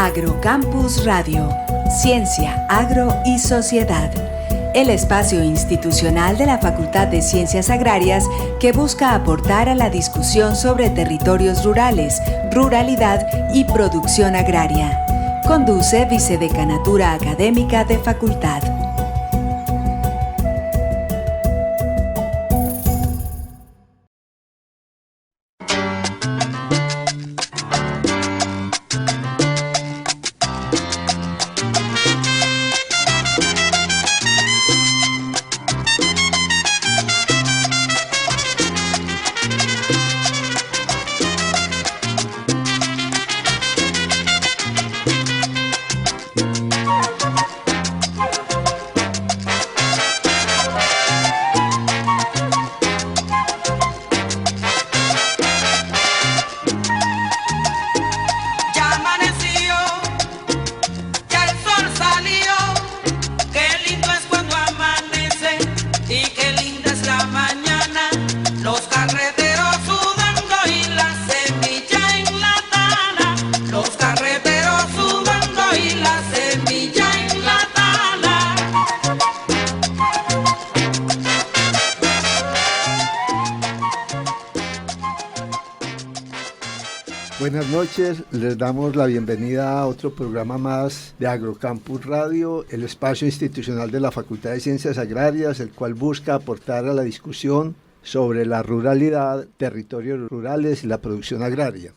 Agrocampus Radio, Ciencia, Agro y Sociedad. El espacio institucional de la Facultad de Ciencias Agrarias que busca aportar a la discusión sobre territorios rurales, ruralidad y producción agraria. Conduce Vicedecanatura Académica de Facultad. Buenas noches, les damos la bienvenida a otro programa más de Agrocampus Radio, el espacio institucional de la Facultad de Ciencias Agrarias, el cual busca aportar a la discusión sobre la ruralidad, territorios rurales y la producción agraria.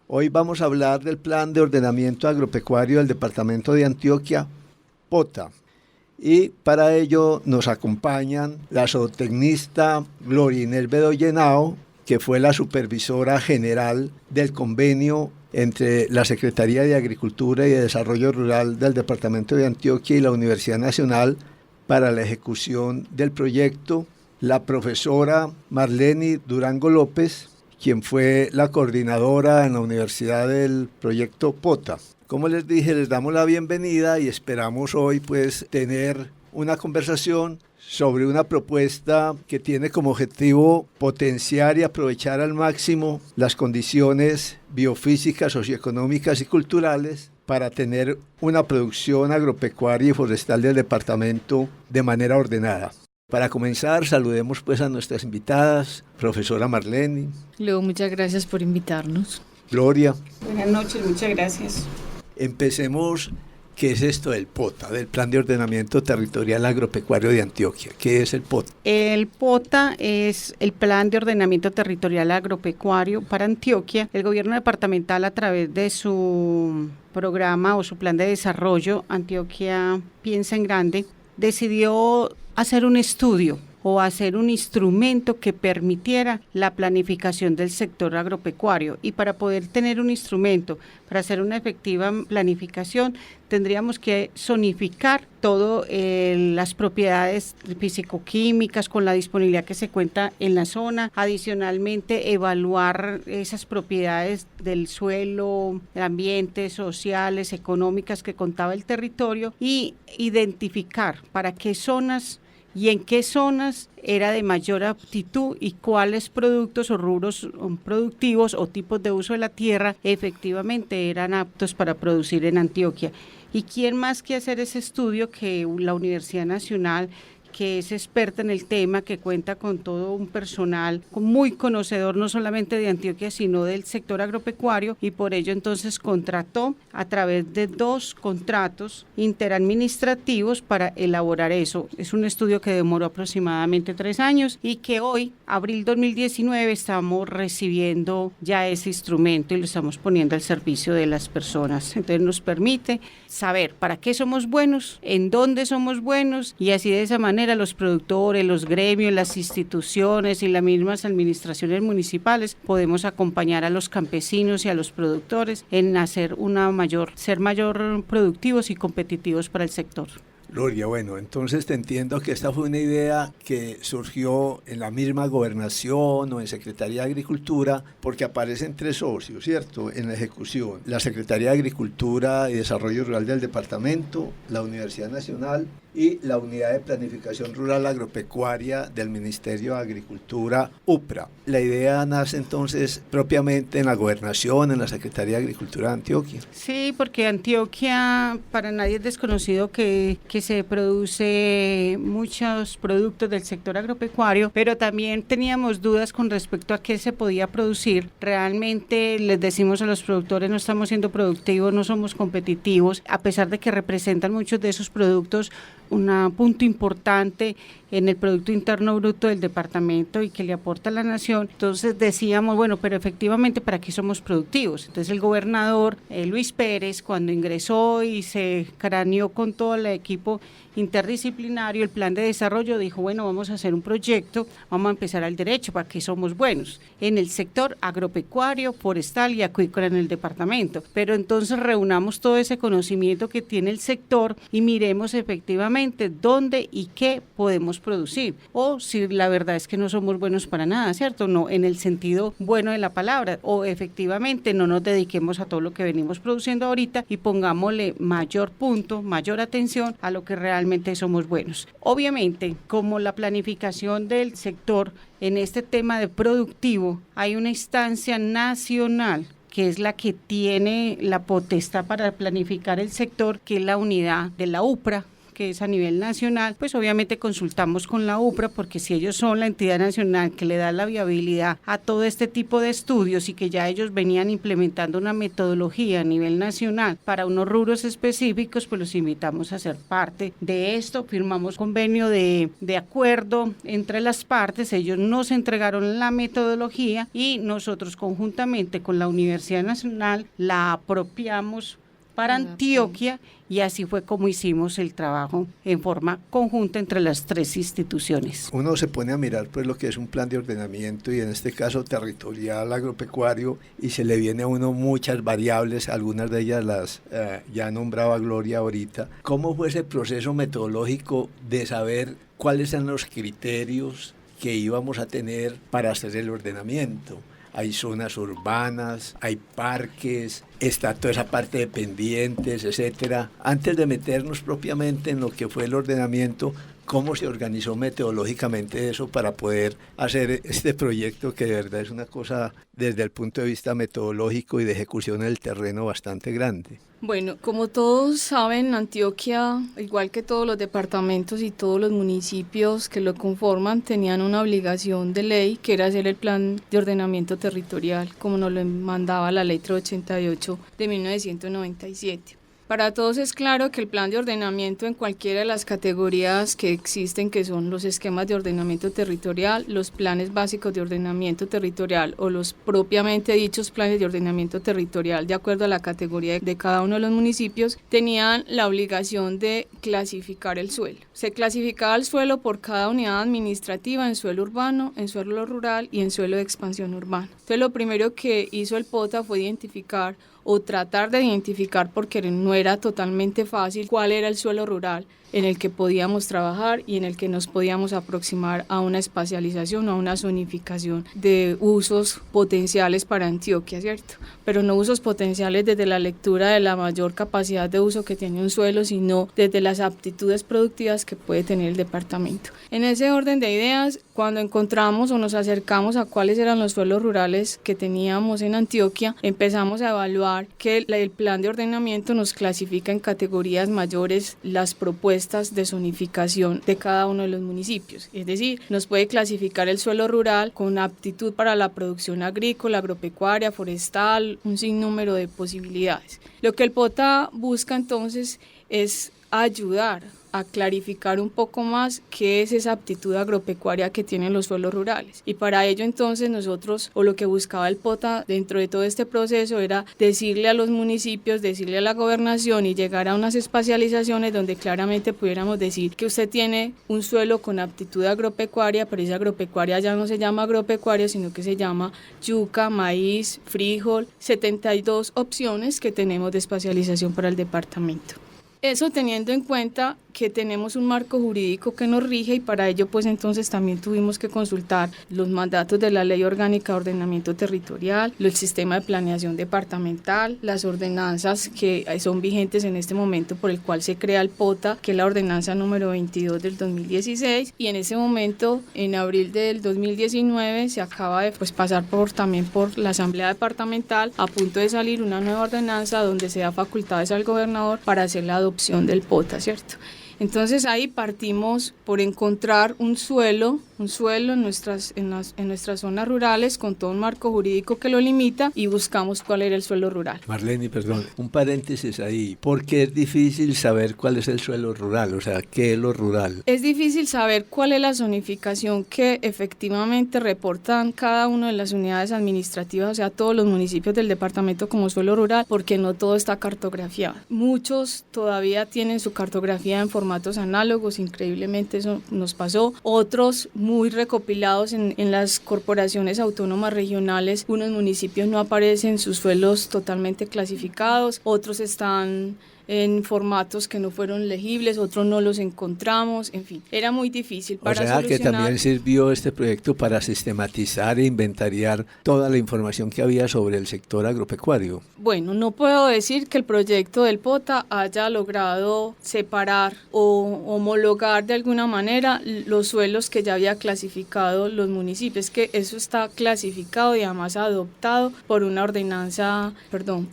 Hoy vamos a hablar del Plan de Ordenamiento Agropecuario del Departamento de Antioquia, POTA. Y para ello nos acompañan la zootecnista Gloria Inés Bedoya Henao, que fue la supervisora general del convenio entre la Secretaría de Agricultura y de Desarrollo Rural del Departamento de Antioquia y la Universidad Nacional para la ejecución del proyecto, la profesora Marleni Durango López, quien fue la coordinadora en la universidad del proyecto POTA. Como les dije, les damos la bienvenida y esperamos hoy tener una conversación sobre una propuesta que tiene como objetivo potenciar y aprovechar al máximo las condiciones biofísicas, socioeconómicas y culturales para tener una producción agropecuaria y forestal del departamento de manera ordenada. Para comenzar, saludemos a nuestras invitadas, profesora Marleni. Leo, muchas gracias por invitarnos. Gloria. Buenas noches, muchas gracias. Empecemos. ¿Qué es esto del POTA, del Plan de Ordenamiento Territorial Agropecuario de Antioquia? ¿Qué es el POTA? El POTA es el Plan de Ordenamiento Territorial Agropecuario para Antioquia. El gobierno departamental, a través de su programa o su plan de desarrollo, Antioquia Piensa en Grande, decidió hacer un estudio o hacer un instrumento que permitiera la planificación del sector agropecuario. Y para poder tener un instrumento, para hacer una efectiva planificación, tendríamos que zonificar todas las propiedades físico-químicas con la disponibilidad que se cuenta en la zona. Adicionalmente, evaluar esas propiedades del suelo, del ambiente, sociales, económicas que contaba el territorio y identificar para qué zonas y en qué zonas era de mayor aptitud y cuáles productos o rubros productivos o tipos de uso de la tierra efectivamente eran aptos para producir en Antioquia. ¿Y quién más que hacer ese estudio que la Universidad Nacional, que es experta en el tema, que cuenta con todo un personal muy conocedor no solamente de Antioquia, sino del sector agropecuario, y por ello entonces contrató a través de 2 contratos interadministrativos para elaborar eso? Es un estudio que demoró aproximadamente 3 años y que hoy, abril 2019, estamos recibiendo ya ese instrumento y lo estamos poniendo al servicio de las personas. Entonces nos permite saber para qué somos buenos, en dónde somos buenos, y así de esa manera los productores, los gremios, las instituciones y las mismas administraciones municipales podemos acompañar a los campesinos y a los productores en hacer ser mayor productivos y competitivos para el sector. Gloria, bueno, entonces te entiendo que esta fue una idea que surgió en la misma gobernación o en Secretaría de Agricultura, porque aparecen 3 socios, ¿cierto?, en la ejecución: la Secretaría de Agricultura y Desarrollo Rural del departamento, la Universidad Nacional y la Unidad de Planificación Rural Agropecuaria del Ministerio de Agricultura, UPRA. La idea nace entonces propiamente en la gobernación, en la Secretaría de Agricultura de Antioquia. Sí, porque Antioquia para nadie es desconocido que se produce muchos productos del sector agropecuario, pero también teníamos dudas con respecto a qué se podía producir. Realmente les decimos a los productores, no estamos siendo productivos, no somos competitivos, a pesar de que representan muchos de esos productos un punto importante en el Producto Interno Bruto del departamento y que le aporta a la nación. Entonces decíamos, bueno, pero efectivamente, ¿para qué somos productivos? Entonces el gobernador Luis Pérez, cuando ingresó y se craneó con todo el equipo interdisciplinario, el plan de desarrollo, dijo, bueno, vamos a hacer un proyecto, vamos a empezar al derecho, ¿para qué somos buenos? En el sector agropecuario, forestal y acuícola en el departamento. Pero entonces reunamos todo ese conocimiento que tiene el sector y miremos efectivamente dónde y qué podemos producir, o si la verdad es que no somos buenos para nada, ¿cierto? No, en el sentido bueno de la palabra, o efectivamente no nos dediquemos a todo lo que venimos produciendo ahorita y pongámosle mayor punto, mayor atención a lo que realmente somos buenos. Obviamente, como la planificación del sector en este tema de productivo, hay una instancia nacional que es la que tiene la potestad para planificar el sector, que es la unidad de la UPRA, que es a nivel nacional, pues obviamente consultamos con la UPRA, porque si ellos son la entidad nacional que le da la viabilidad a todo este tipo de estudios y que ya ellos venían implementando una metodología a nivel nacional para unos rubros específicos, pues los invitamos a ser parte de esto. Firmamos convenio de acuerdo entre las partes, ellos nos entregaron la metodología y nosotros conjuntamente con la Universidad Nacional la apropiamos para Antioquia, y así fue como hicimos el trabajo en forma conjunta entre las tres instituciones. Uno se pone a mirar pues lo que es un plan de ordenamiento, y en este caso territorial agropecuario, y se le viene a uno muchas variables, algunas de ellas las ya nombraba Gloria ahorita. ¿Cómo fue ese proceso metodológico de saber cuáles eran los criterios que íbamos a tener para hacer el ordenamiento? Hay zonas urbanas, hay parques, está toda esa parte de pendientes, etcétera. Antes de meternos propiamente en lo que fue el ordenamiento, ¿cómo se organizó metodológicamente eso para poder hacer este proyecto, que de verdad es una cosa desde el punto de vista metodológico y de ejecución en el terreno bastante grande? Bueno, como todos saben, Antioquia, igual que todos los departamentos y todos los municipios que lo conforman, tenían una obligación de ley, que era hacer el plan de ordenamiento territorial, como nos lo mandaba la ley 388 de 1997. Para todos es claro que el plan de ordenamiento en cualquiera de las categorías que existen, que son los esquemas de ordenamiento territorial, los planes básicos de ordenamiento territorial o los propiamente dichos planes de ordenamiento territorial, de acuerdo a la categoría de cada uno de los municipios, tenían la obligación de clasificar el suelo. Se clasificaba el suelo por cada unidad administrativa en suelo urbano, en suelo rural y en suelo de expansión urbana. Entonces lo primero que hizo el POTA fue identificar o tratar de identificar, porque no era totalmente fácil, cuál era el suelo rural en el que podíamos trabajar y en el que nos podíamos aproximar a una espacialización o a una zonificación de usos potenciales para Antioquia, ¿cierto? Pero no usos potenciales desde la lectura de la mayor capacidad de uso que tiene un suelo, sino desde las aptitudes productivas que puede tener el departamento. En ese orden de ideas, cuando encontramos o nos acercamos a cuáles eran los suelos rurales que teníamos en Antioquia, empezamos a evaluar que el plan de ordenamiento nos clasifica en categorías mayores las propuestas de zonificación de cada uno de los municipios. Es decir, nos puede clasificar el suelo rural con aptitud para la producción agrícola, agropecuaria, forestal, un sinnúmero de posibilidades. Lo que el POTA busca entonces es ayudar a clarificar un poco más qué es esa aptitud agropecuaria que tienen los suelos rurales. Y para ello entonces nosotros, o lo que buscaba el POTA dentro de todo este proceso, era decirle a los municipios, decirle a la gobernación y llegar a unas espacializaciones donde claramente pudiéramos decir que usted tiene un suelo con aptitud agropecuaria, pero esa agropecuaria ya no se llama agropecuaria, sino que se llama yuca, maíz, frijol, 72 opciones que tenemos de espacialización para el departamento. Eso teniendo en cuenta que tenemos un marco jurídico que nos rige y para ello pues entonces también tuvimos que consultar los mandatos de la Ley Orgánica de Ordenamiento Territorial, el sistema de planeación departamental, las ordenanzas que son vigentes en este momento por el cual se crea el POTA, que es la ordenanza número 22 del 2016, y en ese momento, en abril del 2019, se acaba de pasar también por la Asamblea Departamental, a punto de salir una nueva ordenanza donde se da facultades al gobernador para hacer la adopción del POTA, ¿cierto? Entonces ahí partimos por encontrar un suelo en nuestras zonas rurales con todo un marco jurídico que lo limita y buscamos cuál era el suelo rural. Marlene, perdón, un paréntesis ahí. ¿Por qué es difícil saber cuál es el suelo rural? O sea, ¿qué es lo rural? Es difícil saber cuál es la zonificación que efectivamente reportan cada una de las unidades administrativas, o sea, todos los municipios del departamento como suelo rural, porque no todo está cartografiado. Muchos todavía tienen su cartografía en formatos análogos, increíblemente eso nos pasó. Otros muy recopilados en las corporaciones autónomas regionales, unos municipios no aparecen sus suelos totalmente clasificados, otros están en formatos que no fueron legibles, otros no los encontramos, en fin, era muy difícil para solucionar. O sea, que también sirvió este proyecto para sistematizar e inventariar toda la información que había sobre el sector agropecuario. Bueno, no puedo decir que el proyecto del POTA haya logrado separar o homologar de alguna manera los suelos que ya había clasificado los municipios, que eso está clasificado y además adoptado por una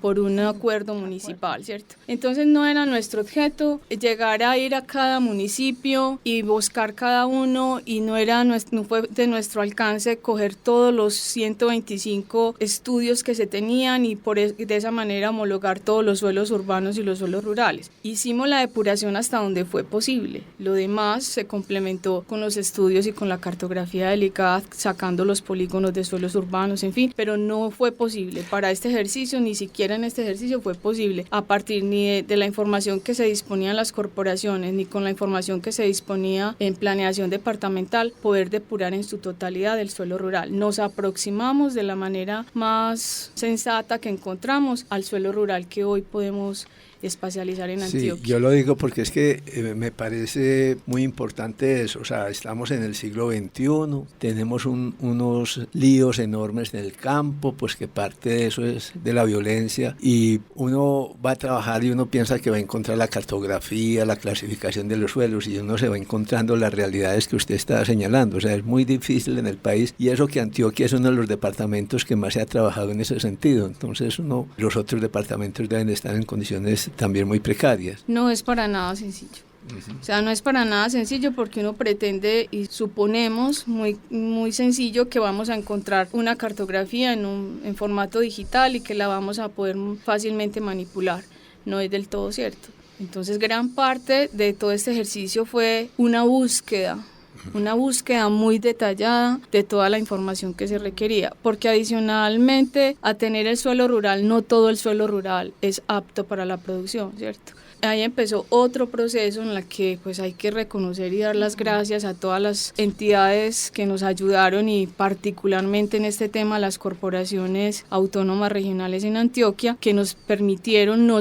por un acuerdo municipal, ¿cierto? Entonces no era nuestro objeto llegar a ir a cada municipio y buscar cada uno, y no fue de nuestro alcance coger todos los 125 estudios que se tenían y de esa manera homologar todos los suelos urbanos y los suelos rurales. Hicimos la depuración hasta donde fue posible. Lo demás se complementó con los estudios y con la cartografía del ICAD, sacando los polígonos de suelos urbanos, en fin, pero no fue posible para este ejercicio, ni siquiera en este ejercicio fue posible a partir ni de la información que se disponía en las corporaciones, ni con la información que se disponía en planeación departamental, poder depurar en su totalidad el suelo rural. Nos aproximamos de la manera más sensata que encontramos al suelo rural que hoy podemos espacializar en Antioquia. Sí, yo lo digo porque es que me parece muy importante eso, o sea, estamos en el siglo XXI, tenemos unos líos enormes en el campo, pues que parte de eso es de la violencia, y uno va a trabajar y uno piensa que va a encontrar la cartografía, la clasificación de los suelos, y uno se va encontrando las realidades que usted está señalando, o sea, es muy difícil en el país, y eso que Antioquia es uno de los departamentos que más se ha trabajado en ese sentido, entonces los otros departamentos deben estar en condiciones también muy precarias. No es para nada sencillo. O sea, no es para nada sencillo porque uno pretende y suponemos muy, muy sencillo que vamos a encontrar una cartografía en formato digital y que la vamos a poder fácilmente manipular. No es del todo cierto. Entonces, gran parte de todo este ejercicio fue una búsqueda muy detallada de toda la información que se requería, porque adicionalmente a tener el suelo rural, no todo el suelo rural es apto para la producción, ¿cierto? Ahí empezó otro proceso en el que pues hay que reconocer y dar las gracias a todas las entidades que nos ayudaron, y particularmente en este tema las corporaciones autónomas regionales en Antioquia, que nos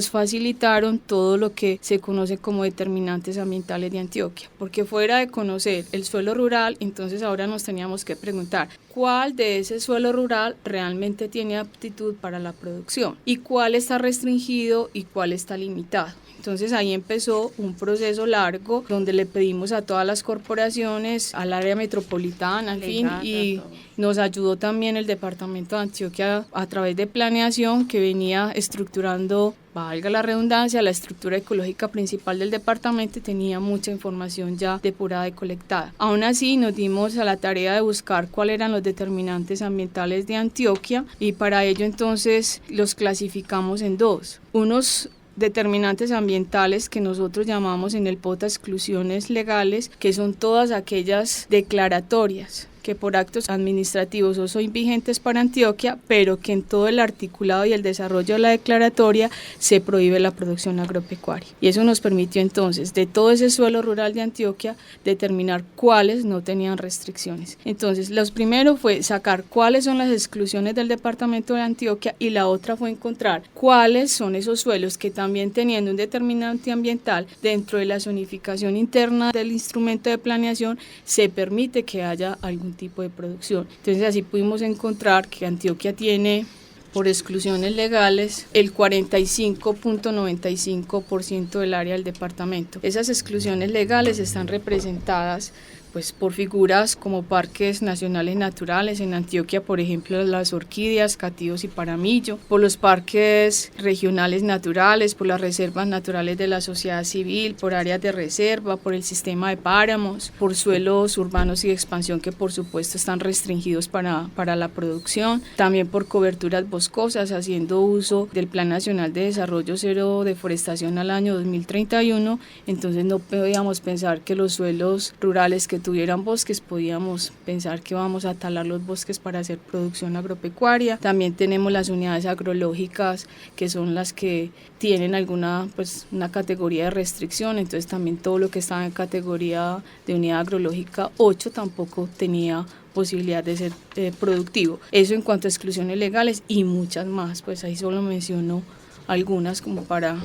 facilitaron todo lo que se conoce como determinantes ambientales de Antioquia, porque fuera de conocer el suelo rural, entonces ahora nos teníamos que preguntar cuál de ese suelo rural realmente tiene aptitud para la producción y cuál está restringido y cuál está limitado. Entonces ahí empezó un proceso largo donde le pedimos a todas las corporaciones, al área metropolitana, en fin, y nos ayudó también el departamento de Antioquia a través de planeación, que venía estructurando, valga la redundancia, la estructura ecológica principal del departamento, y tenía mucha información ya depurada y colectada. Aún así nos dimos a la tarea de buscar cuáles eran los determinantes ambientales de Antioquia, y para ello entonces los clasificamos en dos. Unos determinantes ambientales que nosotros llamamos en el POTA exclusiones legales, que son todas aquellas declaratorias que por actos administrativos o son vigentes para Antioquia, pero que en todo el articulado y el desarrollo de la declaratoria se prohíbe la producción agropecuaria. Y eso nos permitió entonces, de todo ese suelo rural de Antioquia, determinar cuáles no tenían restricciones. Entonces, lo primero fue sacar cuáles son las exclusiones del departamento de Antioquia, y la otra fue encontrar cuáles son esos suelos que también teniendo un determinante ambiental dentro de la zonificación interna del instrumento de planeación se permite que haya algún tipo de producción. Entonces así pudimos encontrar que Antioquia tiene por exclusiones legales el 45.95% del área del departamento. Esas exclusiones legales están representadas pues por figuras como parques nacionales naturales en Antioquia, por ejemplo las orquídeas, Cativos y Paramillo, por los parques regionales naturales, por las reservas naturales de la sociedad civil, por áreas de reserva, por el sistema de páramos, por suelos urbanos y de expansión que por supuesto están restringidos para la producción, también por coberturas boscosas, haciendo uso del Plan Nacional de Desarrollo Cero Deforestación al año 2031, entonces no podíamos pensar que los suelos rurales que tuvieran bosques, podíamos pensar que vamos a talar los bosques para hacer producción agropecuaria. También tenemos las unidades agrológicas, que son las que tienen alguna, pues, una categoría de restricción, entonces también todo lo que estaba en categoría de unidad agrológica 8 tampoco tenía posibilidad de ser productivo. Eso en cuanto a exclusiones legales y muchas más, pues ahí solo menciono algunas como para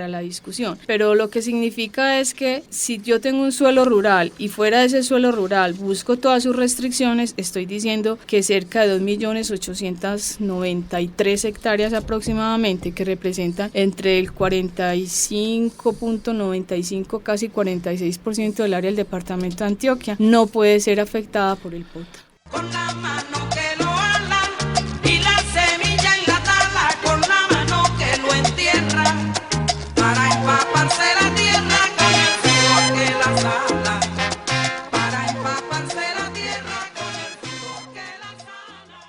la discusión, pero lo que significa es que si yo tengo un suelo rural y fuera de ese suelo rural busco todas sus restricciones, estoy diciendo que cerca de 2.893.000 hectáreas aproximadamente, que representan entre el 45.95 casi 46% del área del departamento de Antioquia, no puede ser afectada por el POTA. Con la mano que lo ala y la semilla en la tala, con la mano que lo entierra, para empaparse la tierra con el sudor que la sala, para empaparse la tierra con el sudor que la sala.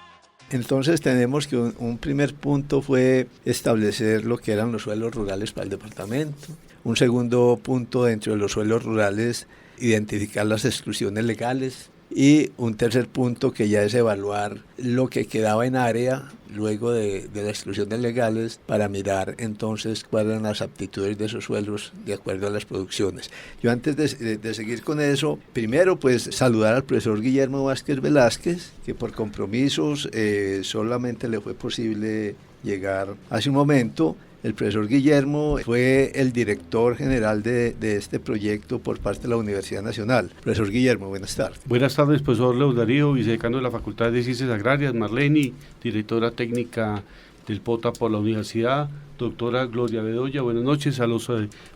Entonces tenemos que un primer punto fue establecer lo que eran los suelos rurales para el departamento. Un segundo punto, dentro de los suelos rurales, identificar las exclusiones legales. Y un tercer punto, que ya es evaluar lo que quedaba en área luego de las exclusiones legales, para mirar entonces cuáles eran las aptitudes de esos suelos de acuerdo a las producciones. Yo antes de seguir con eso, primero pues saludar al profesor Guillermo Vázquez Velázquez, que por compromisos solamente le fue posible llegar hace un momento. El profesor Guillermo fue el director general de este proyecto por parte de la Universidad Nacional. Profesor Guillermo, buenas tardes. Buenas tardes, profesor Leo Darío, vicedecano de la Facultad de Ciencias Agrarias, Marleni, directora técnica del POTA por la universidad, doctora Gloria Bedoya. Buenas noches a los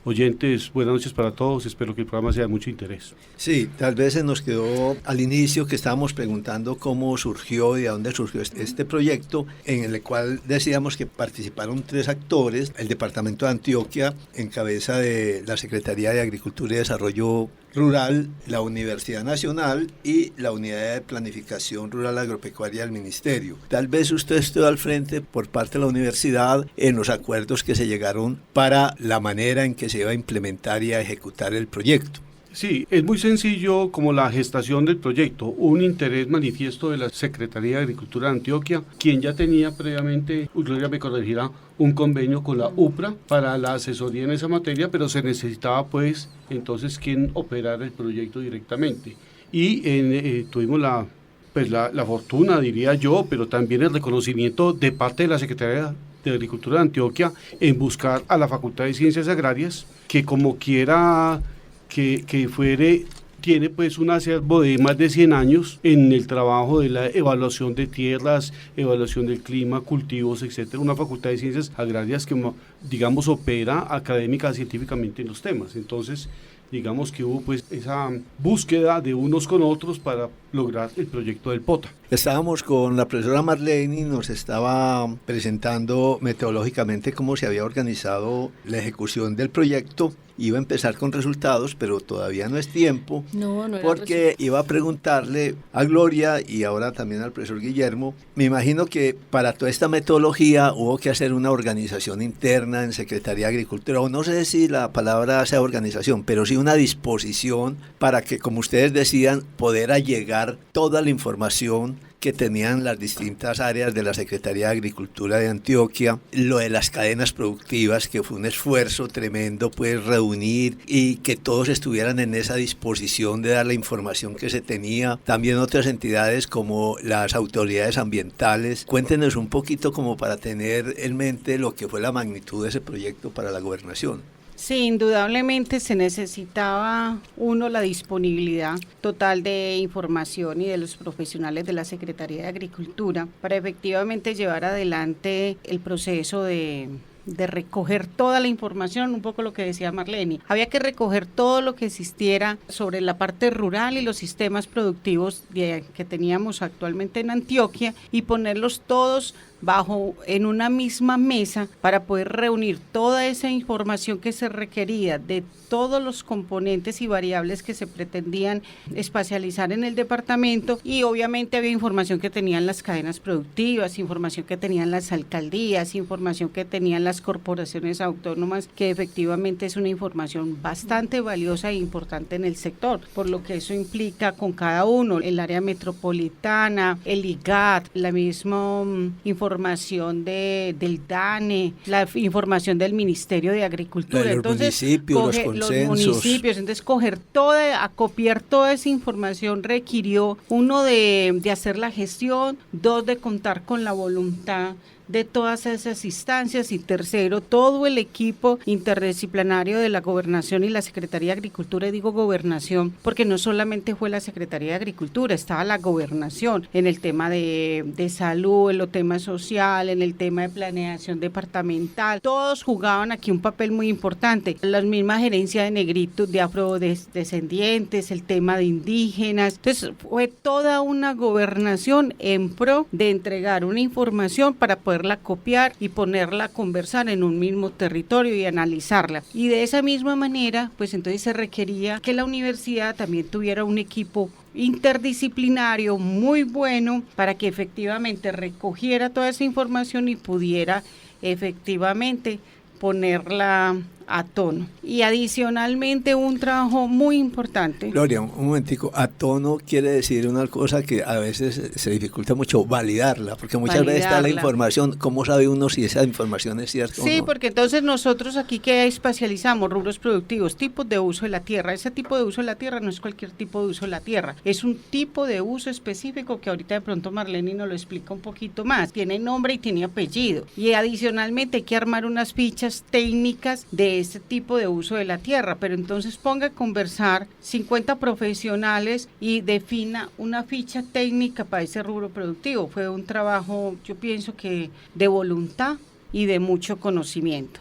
oyentes, buenas noches para todos, espero que el programa sea de mucho interés. Sí, tal vez se nos quedó al inicio que estábamos preguntando cómo surgió y a dónde surgió este proyecto, en el cual decíamos que participaron 3 actores: el Departamento de Antioquia, en cabeza de la Secretaría de Agricultura y Desarrollo Rural, la Universidad Nacional y la Unidad de Planificación Rural Agropecuaria del Ministerio. Tal vez usted estuvo al frente por parte de la universidad en los acuerdos que se llegaron para la manera en que se iba a implementar y a ejecutar el proyecto. Sí, es muy sencillo como la gestación del proyecto, un interés manifiesto de la Secretaría de Agricultura de Antioquia, quien ya tenía previamente, Gloria me corregirá, un convenio con la UPRA para la asesoría en esa materia, pero se necesitaba pues entonces quien operara el proyecto directamente. Y tuvimos la fortuna, diría yo, pero también el reconocimiento de parte de la Secretaría de Agricultura de Antioquia en buscar a la Facultad de Ciencias Agrarias, que como quiera que fuere, tiene pues un acervo de más de 100 años en el trabajo de la evaluación de tierras, evaluación del clima, cultivos, etcétera. Una Facultad de Ciencias Agrarias que, digamos, opera académica, científicamente en los temas. Entonces, digamos que hubo pues esa búsqueda de unos con otros para lograr el proyecto del POTA. Estábamos con la profesora Marleni, nos estaba presentando metodológicamente cómo se había organizado la ejecución del proyecto. Iba a empezar con resultados, pero todavía no es tiempo, porque iba a preguntarle a Gloria y ahora también al profesor Guillermo. Me imagino que para toda esta metodología hubo que hacer una organización interna en Secretaría de Agricultura, o no sé si la palabra sea organización, pero sí una disposición para que, como ustedes decían, poder allegar entregar toda la información que tenían las distintas áreas de la Secretaría de Agricultura de Antioquia, lo de las cadenas productivas, que fue un esfuerzo tremendo, pues reunir y que todos estuvieran en esa disposición de dar la información que se tenía, también otras entidades como las autoridades ambientales. Cuéntenos un poquito como para tener en mente lo que fue la magnitud de ese proyecto para la gobernación. Sí, indudablemente se necesitaba, la disponibilidad total de información y de los profesionales de la Secretaría de Agricultura para efectivamente llevar adelante el proceso de recoger toda la información, un poco lo que decía Marlene. Había que recoger todo lo que existiera sobre la parte rural y los sistemas productivos que teníamos actualmente en Antioquia y ponerlos todos en una misma mesa para poder reunir toda esa información que se requería de todos los componentes y variables que se pretendían espacializar en el departamento, y obviamente había información que tenían las cadenas productivas, información que tenían las alcaldías, información que tenían las corporaciones autónomas, que efectivamente es una información bastante valiosa e importante en el sector, por lo que eso implica con cada uno, el área metropolitana, el IGAT, la misma información del DANE, la información del Ministerio de Agricultura. Entonces, los municipios, entonces acopiar toda esa información requirió, uno, de hacer la gestión, dos, de contar con la voluntad de todas esas instancias, y tercero, todo el equipo interdisciplinario de la Gobernación y la Secretaría de Agricultura. Y digo Gobernación porque no solamente fue la Secretaría de Agricultura, estaba la Gobernación en el tema de salud, en los temas social, en el tema de planeación departamental. Todos jugaban aquí un papel muy importante. La misma gerencia de negritos, de afrodescendientes, el tema de indígenas. Entonces fue toda una gobernación en pro de entregar una información para poderla copiar y ponerla a conversar en un mismo territorio y analizarla. Y de esa misma manera, pues entonces se requería que la universidad también tuviera un equipo interdisciplinario muy bueno para que efectivamente recogiera toda esa información y pudiera efectivamente ponerla a tono. Y adicionalmente un trabajo muy importante. Gloria, un momentico, a tono quiere decir una cosa que a veces se dificulta mucho, validarla, porque muchas veces está la información, ¿cómo sabe uno si esa información es cierta o no? Sí, porque entonces nosotros aquí que espacializamos rubros productivos, tipos de uso de la tierra. Ese tipo de uso de la tierra no es cualquier tipo de uso de la tierra, es un tipo de uso específico que ahorita de pronto Marlene nos lo explica un poquito más. Tiene nombre y tiene apellido, y adicionalmente hay que armar unas fichas técnicas de este tipo de uso de la tierra, pero entonces ponga a conversar 50 profesionales y defina una ficha técnica para ese rubro productivo. Fue un trabajo, yo pienso que de voluntad y de mucho conocimiento.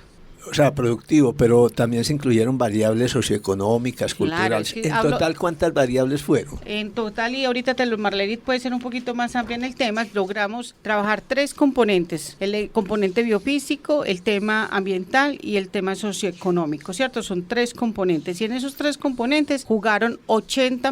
O sea, productivo, pero también se incluyeron variables socioeconómicas, culturales. Claro, ¿En total cuántas variables fueron? En total, y ahorita Marlene puede ser un poquito más amplia en el tema, logramos trabajar 3 componentes: el componente biofísico, el tema ambiental y el tema socioeconómico, ¿cierto? Son 3 componentes, y en esos 3 componentes jugaron 80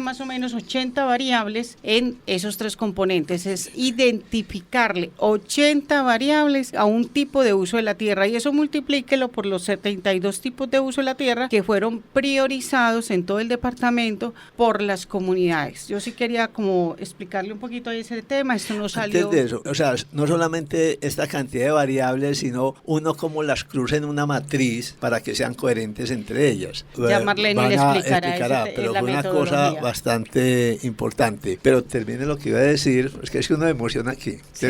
variables en esos 3 componentes. Es identificarle 80 variables a un tipo de uso de la tierra, y eso multiplíquelo por los 72 tipos de uso de la tierra que fueron priorizados en todo el departamento por las comunidades. Yo sí quería como explicarle un poquito de ese tema. Esto no salió... Antes de eso, o sea, no solamente esta cantidad de variables, sino uno cómo las cruza en una matriz para que sean coherentes entre ellas. Ya Marlene le explicará pero fue una cosa bastante importante. Pero termine lo que iba a decir, es que uno me emociona aquí. Sí.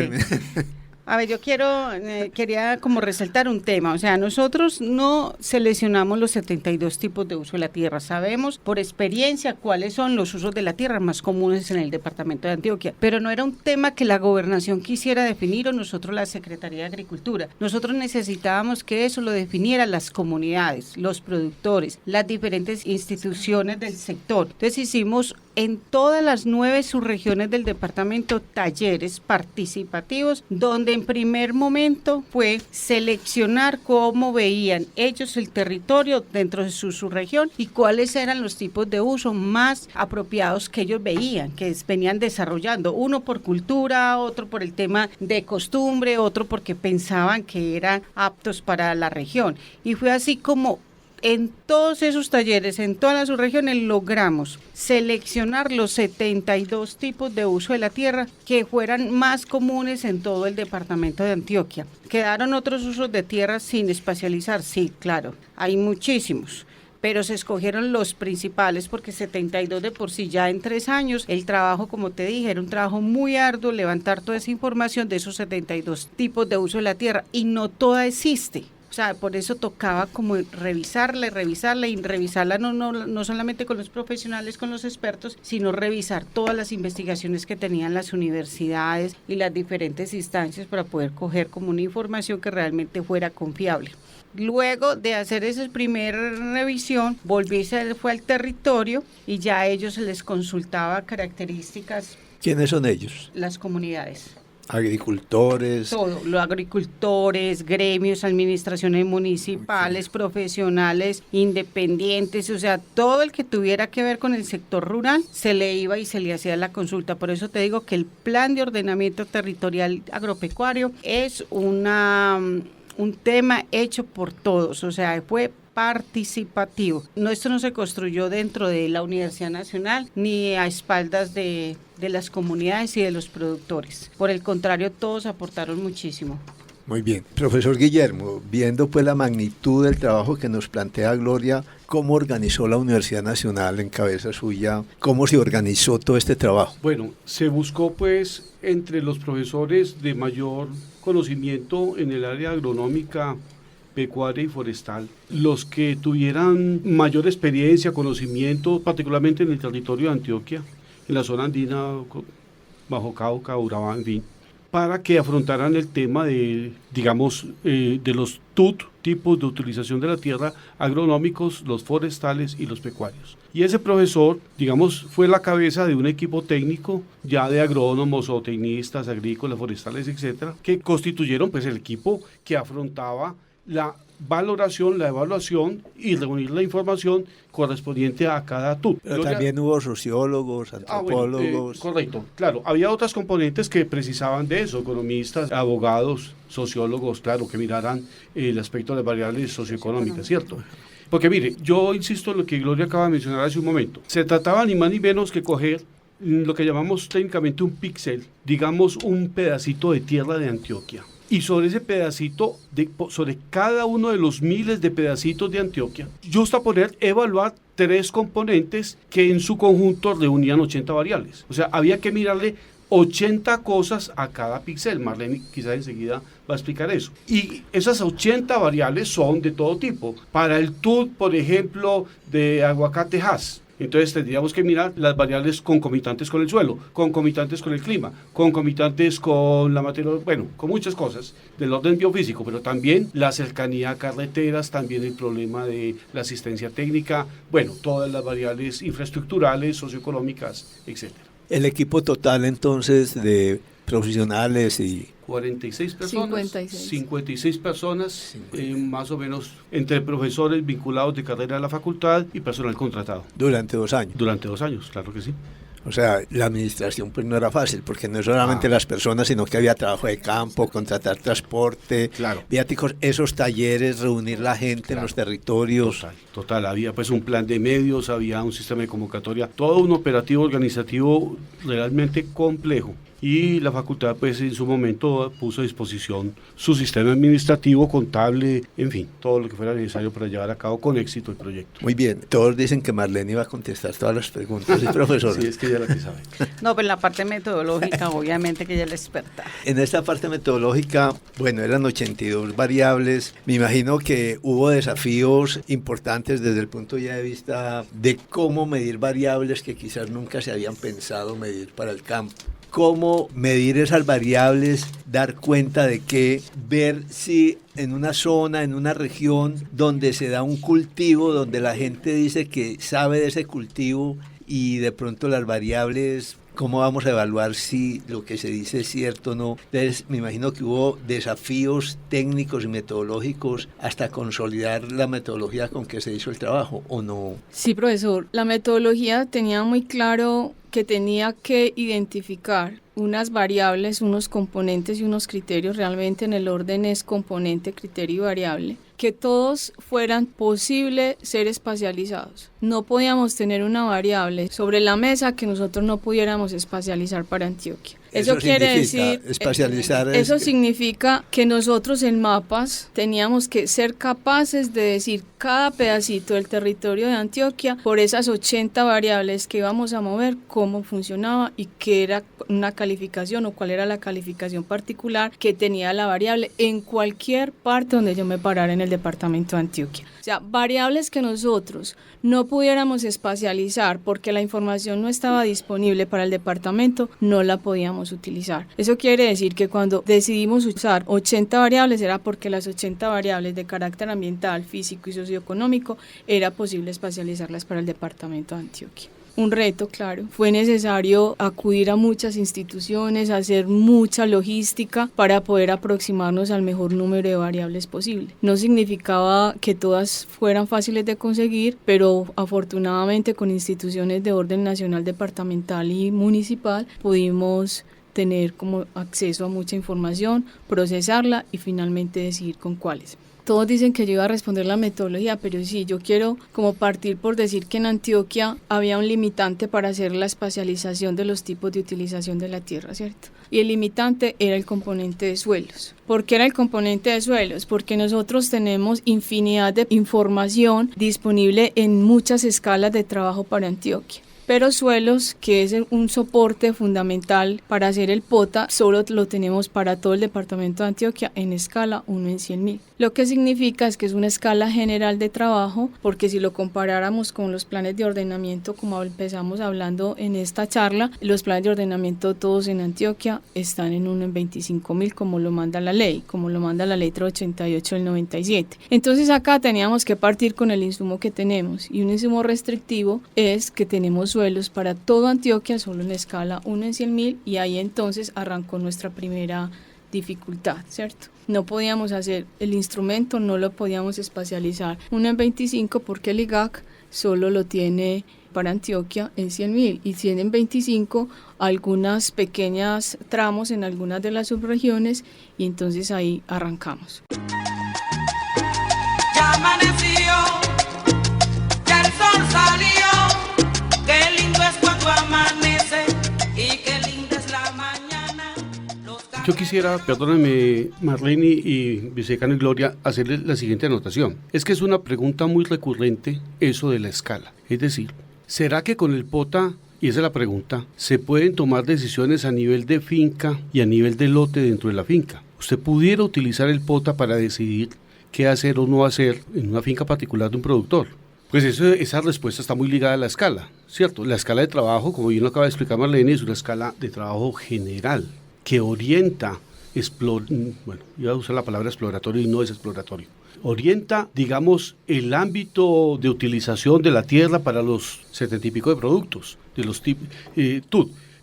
A ver, yo quería como resaltar un tema. O sea, nosotros no seleccionamos los 72 tipos de uso de la tierra. Sabemos por experiencia cuáles son los usos de la tierra más comunes en el departamento de Antioquia, pero no era un tema que la gobernación quisiera definir o nosotros la Secretaría de Agricultura. Nosotros necesitábamos que eso lo definieran las comunidades, los productores, las diferentes instituciones del sector. Entonces hicimos en todas las 9 subregiones del departamento talleres participativos, donde en primer momento fue seleccionar cómo veían ellos el territorio dentro de su subregión y cuáles eran los tipos de uso más apropiados que ellos veían, que venían desarrollando, uno por cultura, otro por el tema de costumbre, otro porque pensaban que eran aptos para la región. Y fue así como en todos esos talleres, en todas las subregiones, logramos seleccionar los 72 tipos de uso de la tierra que fueran más comunes en todo el departamento de Antioquia. ¿Quedaron otros usos de tierra sin espacializar? Sí, claro, hay muchísimos, pero se escogieron los principales porque 72 de por sí ya en 3 años. El trabajo, como te dije, era un trabajo muy arduo, levantar toda esa información de esos 72 tipos de uso de la tierra, y no toda existe. O sea, por eso tocaba como revisarla no solamente con los profesionales, con los expertos, sino revisar todas las investigaciones que tenían las universidades y las diferentes instancias para poder coger como una información que realmente fuera confiable. Luego de hacer esa primera revisión, fue al territorio y ya a ellos se les consultaba características. ¿Quiénes son ellos? Las comunidades. Agricultores. Todo, los agricultores, gremios, administraciones municipales, profesionales, independientes, o sea, todo el que tuviera que ver con el sector rural, se le iba y se le hacía la consulta. Por eso te digo que el plan de ordenamiento territorial agropecuario es un tema hecho por todos, o sea, fue participativo. Esto no se construyó dentro de la Universidad Nacional ni a espaldas de las comunidades y de los productores. Por el contrario, todos aportaron muchísimo. Muy bien. Profesor Guillermo, viendo pues la magnitud del trabajo que nos plantea Gloria, ¿cómo organizó la Universidad Nacional en cabeza suya? ¿Cómo se organizó todo este trabajo? Bueno, se buscó pues entre los profesores de mayor conocimiento en el área agronómica, pecuaria y forestal, los que tuvieran mayor experiencia, conocimiento, particularmente en el territorio de Antioquia, en la zona andina, Bajo Cauca, Urabá, en fin, para que afrontaran el tema de, digamos, de los TUT, tipos de utilización de la tierra, agronómicos, los forestales y los pecuarios. Y ese profesor, digamos, fue la cabeza de un equipo técnico, ya de agrónomos, zootecnistas, agrícolas, forestales, etcétera, que constituyeron pues el equipo que afrontaba la valoración, la evaluación y reunir la información correspondiente a cada TUT. Pero también hubo sociólogos, antropólogos. Correcto, claro. Había otras componentes que precisaban de eso, economistas, abogados, sociólogos, claro, que miraran el aspecto de las variables socioeconómicas, ¿cierto? Porque mire, yo insisto en lo que Gloria acaba de mencionar hace un momento. Se trataba ni más ni menos que coger lo que llamamos técnicamente un píxel, digamos un pedacito de tierra de Antioquia. Y sobre ese pedacito, sobre cada uno de los miles de pedacitos de Antioquia, poder evaluar 3 componentes que en su conjunto reunían 80 variables. O sea, había que mirarle 80 cosas a cada píxel. Marlene quizás enseguida va a explicar eso. Y esas 80 variables son de todo tipo. Para el TUT, por ejemplo, de aguacatejas, entonces tendríamos que mirar las variables concomitantes con el suelo, concomitantes con el clima, concomitantes con la materia, bueno, con muchas cosas del orden biofísico, pero también la cercanía a carreteras, también el problema de la asistencia técnica, bueno, todas las variables infraestructurales, socioeconómicas, etcétera. El equipo total entonces de profesionales y 46 personas, 56 personas, más o menos entre profesores vinculados de carrera de la facultad y personal contratado. ¿Durante 2 años? Durante 2 años, claro que sí. O sea, la administración pues no era fácil, porque no solamente las personas, sino que había trabajo de campo, contratar transporte, claro, viáticos, esos talleres, reunir la gente en los territorios. Total, había pues un plan de medios, había un sistema de convocatoria, todo un operativo organizativo realmente complejo. Y la facultad pues en su momento puso a disposición su sistema administrativo, contable, en fin, todo lo que fuera necesario para llevar a cabo con éxito el proyecto. Muy bien, todos dicen que Marlene iba a contestar todas las preguntas, ¿sí, profesor? Sí, es que ella la que sabe. No, pero en la parte metodológica obviamente que ella es la experta. En esta parte metodológica, bueno, eran 82 variables, me imagino que hubo desafíos importantes desde el punto ya de vista de cómo medir variables que quizás nunca se habían pensado medir para el campo. Cómo medir esas variables, dar cuenta de que, ver si en una zona, en una región donde se da un cultivo, donde la gente dice que sabe de ese cultivo y de pronto las variables, ¿cómo vamos a evaluar si lo que se dice es cierto o no? Entonces, me imagino que hubo desafíos técnicos y metodológicos hasta consolidar la metodología con que se hizo el trabajo, ¿o no? Sí, profesor. La metodología tenía muy claro que tenía que identificar unas variables, unos componentes y unos criterios. Realmente en el orden es componente, criterio y variable. que todos fueran posible ser espacializados. No podíamos tener una variable sobre la mesa que nosotros no pudiéramos espacializar para Antioquia. Eso quiere decir, espacializar eso significa que nosotros en mapas teníamos que ser capaces de decir cada pedacito del territorio de Antioquia por esas 80 variables que íbamos a mover, cómo funcionaba y qué era una calificación o cuál era la calificación particular que tenía la variable en cualquier parte donde yo me parara en el departamento de Antioquia. O sea, variables que nosotros no pudiéramos espacializar porque la información no estaba disponible para el departamento, no la podíamos utilizar. Eso quiere decir que cuando decidimos usar 80 variables era porque las 80 variables de carácter ambiental, físico y socioeconómico era posible espacializarlas para el departamento de Antioquia. Un reto, claro. Fue necesario acudir a muchas instituciones, hacer mucha logística para poder aproximarnos al mejor número de variables posible. No significaba que todas fueran fáciles de conseguir, pero afortunadamente con instituciones de orden nacional, departamental y municipal pudimos tener como acceso a mucha información, procesarla y finalmente decidir con cuáles. Todos dicen que yo iba a responder la metodología, pero sí, yo quiero como partir por decir que en Antioquia había un limitante para hacer la espacialización de los tipos de utilización de la tierra, ¿cierto? Y el limitante era el componente de suelos. ¿Por qué era el componente de suelos? Porque nosotros tenemos infinidad de información disponible en muchas escalas de trabajo para Antioquia. Pero suelos, que es un soporte fundamental para hacer el POTA, solo lo tenemos para todo el departamento de Antioquia en escala 1 en 100.000. Lo que significa es que es una escala general de trabajo, porque si lo comparáramos con los planes de ordenamiento, como empezamos hablando en esta charla, los planes de ordenamiento todos en Antioquia están en 1 en 25.000, como lo manda la ley 388 del 97. Entonces acá teníamos que partir con el insumo que tenemos, y un insumo restrictivo es que tenemos suelos para todo Antioquia solo en escala 1 en 100.000, y ahí entonces arrancó nuestra primera dificultad, ¿cierto? No podíamos hacer el instrumento, no lo podíamos espacializar 1 en 25 porque el IGAC solo lo tiene para Antioquia en 100.000 y 100 en 25 algunas pequeñas tramos en algunas de las subregiones, y entonces ahí arrancamos. Ya amaneció, ya el sol salió, qué lindo es cuando amanece y qué linda es la mañana. Yo quisiera, perdónenme Marlene y vicedecano y Gloria, hacerles la siguiente anotación. Es que es una pregunta muy recurrente eso de la escala. Es decir, ¿será que con el POTA, y esa es la pregunta, se pueden tomar decisiones a nivel de finca y a nivel de lote dentro de la finca? ¿Usted pudiera utilizar el POTA para decidir qué hacer o no hacer en una finca particular de un productor? Pues esa respuesta está muy ligada a la escala, ¿cierto? La escala de trabajo, como bien lo acaba de explicar Marlene, es una escala de trabajo general que orienta, bueno, iba a usar la palabra exploratorio y no es exploratorio, orienta, digamos, el ámbito de utilización de la tierra para los 70 y pico de productos, de los tipos,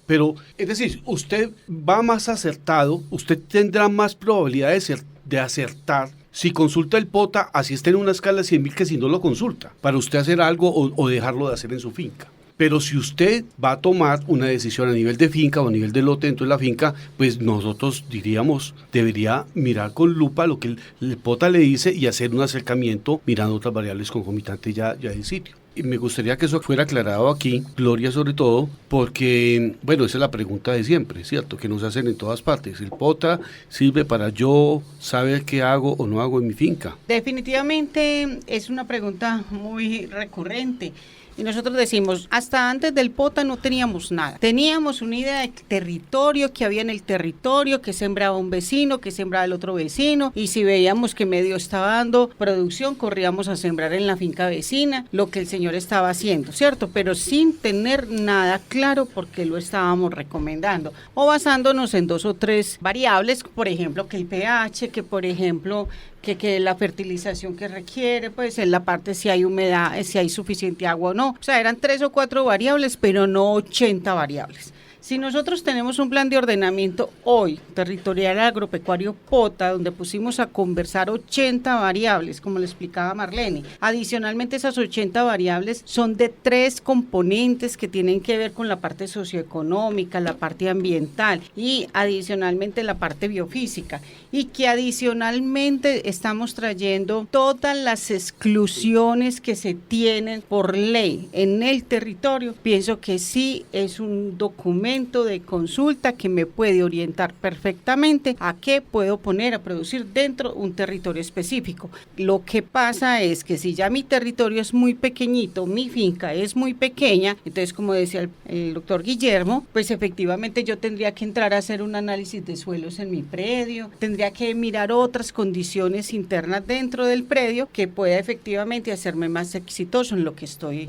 pero, es decir, usted va más acertado, usted tendrá más probabilidades de acertar si consulta el POTA, así está en una escala de 100.000 que si no lo consulta, para usted hacer algo o dejarlo de hacer en su finca. Pero si usted va a tomar una decisión a nivel de finca o a nivel de lote dentro de la finca, pues nosotros diríamos, debería mirar con lupa lo que el POTA le dice y hacer un acercamiento mirando otras variables concomitantes ya del sitio. Y me gustaría que eso fuera aclarado aquí, Gloria sobre todo, porque, bueno, esa es la pregunta de siempre, ¿cierto? Que nos hacen en todas partes. ¿El POTA sirve para yo saber qué hago o no hago en mi finca? Definitivamente es una pregunta muy recurrente. Y nosotros decimos, hasta antes del POTA no teníamos nada. Teníamos una idea de territorio, que había en el territorio, que sembraba un vecino, que sembraba el otro vecino, y si veíamos que medio estaba dando producción, corríamos a sembrar en la finca vecina, lo que el señor estaba haciendo, ¿cierto? Pero sin tener nada claro por qué lo estábamos recomendando, o basándonos en 2 o 3 variables, por ejemplo, que el pH, que por ejemplo que la fertilización que requiere, pues en la parte si hay humedad, si hay suficiente agua o no. O sea, eran 3 o 4 variables, pero no 80 variables. Si nosotros tenemos un plan de ordenamiento hoy, territorial agropecuario POTA, donde pusimos a conversar 80 variables, como le explicaba Marlene, adicionalmente esas 80 variables son de 3 componentes que tienen que ver con la parte socioeconómica, la parte ambiental y adicionalmente la parte biofísica, y que adicionalmente estamos trayendo todas las exclusiones que se tienen por ley en el territorio. Pienso que sí es un documento de consulta que me puede orientar perfectamente a qué puedo poner a producir dentro de un territorio específico. Lo que pasa es que si ya mi territorio es muy pequeñito, mi finca es muy pequeña, entonces como decía el doctor Guillermo, pues efectivamente yo tendría que entrar a hacer un análisis de suelos en mi predio, tendría que mirar otras condiciones internas dentro del predio que pueda efectivamente hacerme más exitoso en lo que estoy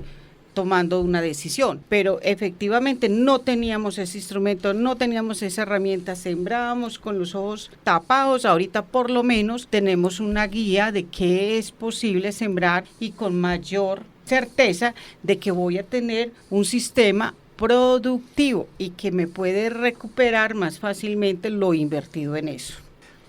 tomando una decisión, pero efectivamente no teníamos ese instrumento, no teníamos esa herramienta, sembrábamos con los ojos tapados. Ahorita por lo menos tenemos una guía de qué es posible sembrar y con mayor certeza de que voy a tener un sistema productivo y que me puede recuperar más fácilmente lo invertido en eso.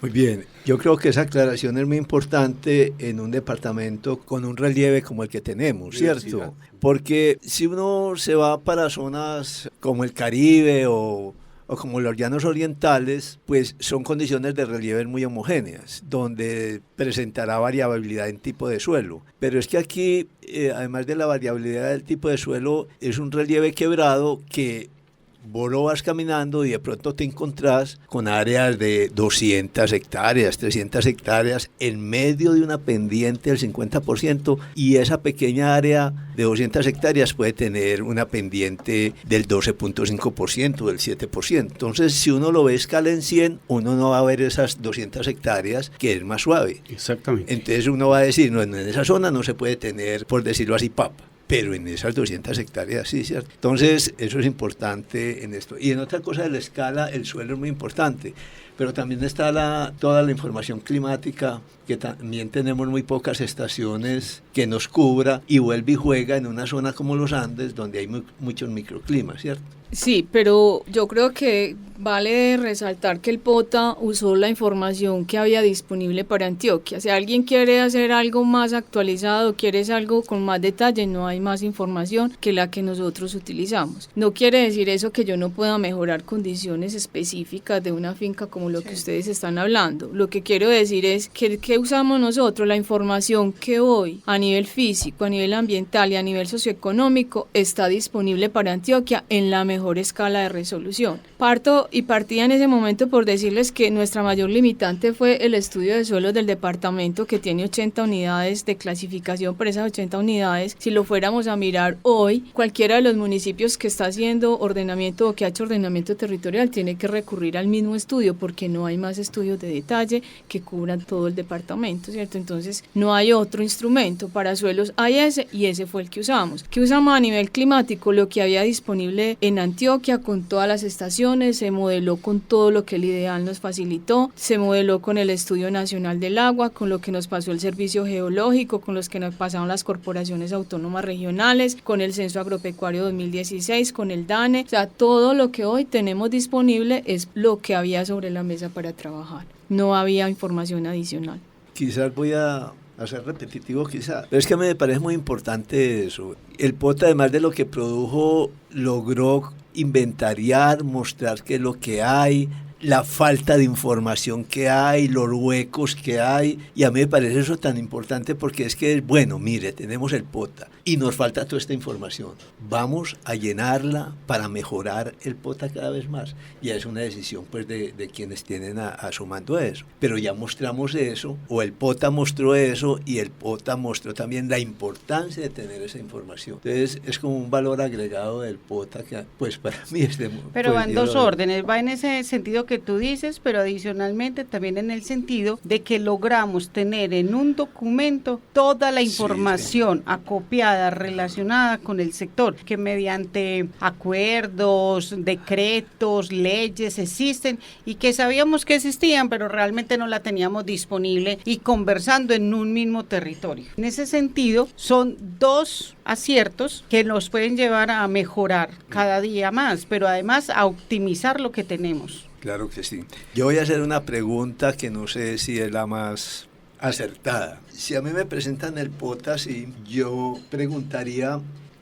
Muy bien, yo creo que esa aclaración es muy importante en un departamento con un relieve como el que tenemos, ¿cierto? Porque si uno se va para zonas como el Caribe o como los llanos orientales, pues son condiciones de relieve muy homogéneas, donde presentará variabilidad en tipo de suelo. Pero es que aquí, además de la variabilidad del tipo de suelo, es un relieve quebrado que vos lo vas caminando y de pronto te encontrás con áreas de 200 hectáreas, 300 hectáreas en medio de una pendiente del 50%, y esa pequeña área de 200 hectáreas puede tener una pendiente del 12.5%, del 7%. Entonces, si uno lo ve a escala en 100, uno no va a ver esas 200 hectáreas que es más suave. Exactamente. Entonces uno va a decir, no, en esa zona no se puede tener, por decirlo así, papa. Pero en esas 200 hectáreas sí, ¿cierto? Entonces, eso es importante en esto. Y en otra cosa de la escala, el suelo es muy importante, pero también está toda la información climática, que también tenemos muy pocas estaciones que nos cubra, y vuelve y juega en una zona como los Andes, donde hay muchos microclimas, ¿cierto? Sí, pero yo creo que vale resaltar que el POTA usó la información que había disponible para Antioquia. Si alguien quiere hacer algo más actualizado, quiere algo con más detalle, no hay más información que la que nosotros utilizamos. No quiere decir eso que yo no pueda mejorar condiciones específicas de una finca como lo que ustedes están hablando. Lo que quiero decir es que usamos nosotros la información que hoy a nivel físico, a nivel ambiental y a nivel socioeconómico está disponible para Antioquia en la mejor escala de resolución. Partía en ese momento por decirles que nuestra mayor limitante fue el estudio de suelos del departamento, que tiene 80 unidades de clasificación. Por esas 80 unidades, si lo fuéramos a mirar hoy, cualquiera de los municipios que está haciendo ordenamiento o que ha hecho ordenamiento territorial tiene que recurrir al mismo estudio, porque no hay más estudios de detalle que cubran todo el departamento, ¿cierto? Entonces no hay otro instrumento para suelos, hay ese, y ese fue el que usamos. ¿Qué usamos a nivel climático? Lo que había disponible en Antioquia con todas las estaciones, se modeló con todo lo que el IDEAL nos facilitó, se modeló con el Estudio Nacional del Agua, con lo que nos pasó el Servicio Geológico, con los que nos pasaron las corporaciones autónomas regionales, con el Censo Agropecuario 2016, con el DANE. O sea, todo lo que hoy tenemos disponible es lo que había sobre la mesa para trabajar. No había información adicional. Quizás voy a ser repetitivo, quizás, pero es que me parece muy importante eso. El POTA, además de lo que produjo, logró inventariar, mostrar qué es lo que hay, la falta de información que hay, los huecos que hay, y a mí me parece eso tan importante, porque es que, bueno, mire, tenemos el POTA y nos falta toda esta información, vamos a llenarla para mejorar el POTA cada vez más, y es una decisión pues de quienes tienen a su mando eso, pero ya mostramos eso, o el POTA mostró eso, y el POTA mostró también la importancia de tener esa información. Entonces es como un valor agregado del POTA que pues para mí es de... Pero pues, van dos órdenes, va en ese sentido lo que tú dices, pero adicionalmente también en el sentido de que logramos tener en un documento toda la información acopiada, relacionada con el sector, que mediante acuerdos, decretos, leyes existen y que sabíamos que existían, pero realmente no la teníamos disponible y conversando en un mismo territorio. En ese sentido, son dos aciertos que nos pueden llevar a mejorar cada día más, pero además a optimizar lo que tenemos. Claro que sí. Yo voy a hacer una pregunta que no sé si es la más acertada. Si a mí me presentan el POTA, sí, yo preguntaría,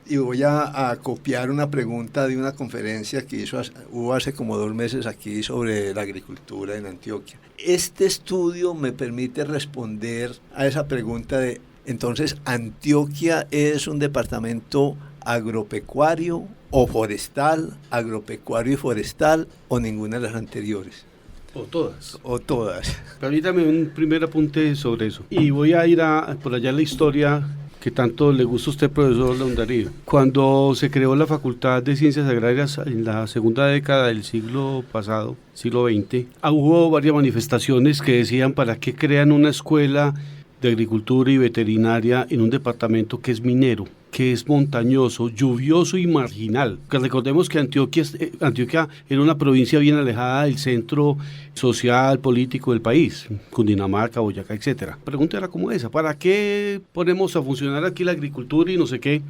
y voy a copiar una pregunta de una conferencia que hubo hace como 2 meses aquí sobre la agricultura en Antioquia. Este estudio me permite responder a esa pregunta de, entonces, ¿Antioquia es un departamento agropecuario o forestal, agropecuario y forestal, o ninguna de las anteriores? O todas. O todas. Permítame un primer apunte sobre eso. Y voy a ir por allá la historia que tanto le gusta a usted, profesor León Darío. Cuando se creó la Facultad de Ciencias Agrarias en la segunda década del siglo pasado, siglo XX, hubo varias manifestaciones que decían para qué crean una escuela de agricultura y veterinaria en un departamento que es minero, que es montañoso, lluvioso y marginal. Que recordemos que Antioquia era una provincia bien alejada del centro social, político del país, Cundinamarca, Boyacá, etc. La pregunta era como esa, ¿para qué ponemos a funcionar aquí la agricultura y no sé qué,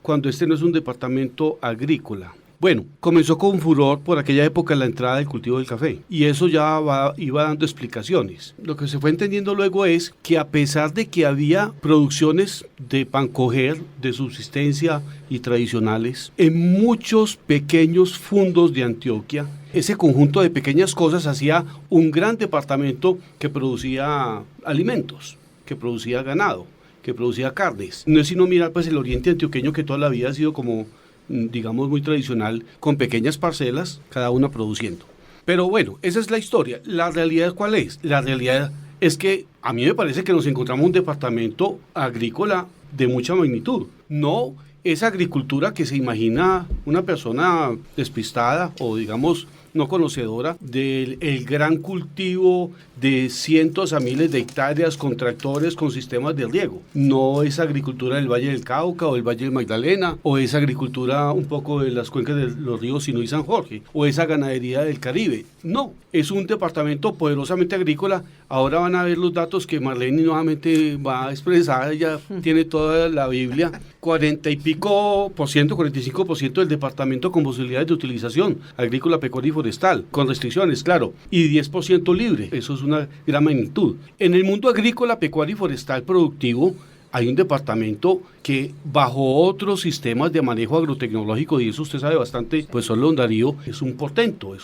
cuando este no es un departamento agrícola? Bueno, comenzó con furor por aquella época la entrada del cultivo del café y eso ya iba dando explicaciones. Lo que se fue entendiendo luego es que a pesar de que había producciones de pan coger, de subsistencia y tradicionales, en muchos pequeños fundos de Antioquia, ese conjunto de pequeñas cosas hacía un gran departamento que producía alimentos, que producía ganado, que producía carnes. No es sino mirar pues el oriente antioqueño, que toda la vida ha sido como, digamos, muy tradicional, con pequeñas parcelas, cada una produciendo. Pero bueno, esa es la historia. ¿La realidad cuál es? La realidad es que a mí me parece que nos encontramos un departamento agrícola de mucha magnitud. No esa agricultura que se imagina una persona despistada o, digamos, no conocedora del gran cultivo de cientos a miles de hectáreas con tractores, con sistemas de riego. No es agricultura del Valle del Cauca o del Valle del Magdalena, o es agricultura un poco de las cuencas de los ríos Sinú y San Jorge, o esa ganadería del Caribe. No, es un departamento poderosamente agrícola. Ahora van a ver los datos que Marlene nuevamente va a expresar, ella tiene toda la Biblia. 40 y pico por ciento, 45% del departamento con posibilidades de utilización agrícola, pecuaria y forestal, con restricciones, claro, y 10% libre. Eso es una gran magnitud. En el mundo agrícola, pecuario y forestal productivo, hay un departamento que bajo otros sistemas de manejo agrotecnológico, y eso usted sabe bastante, pues solo León Darío es un portento,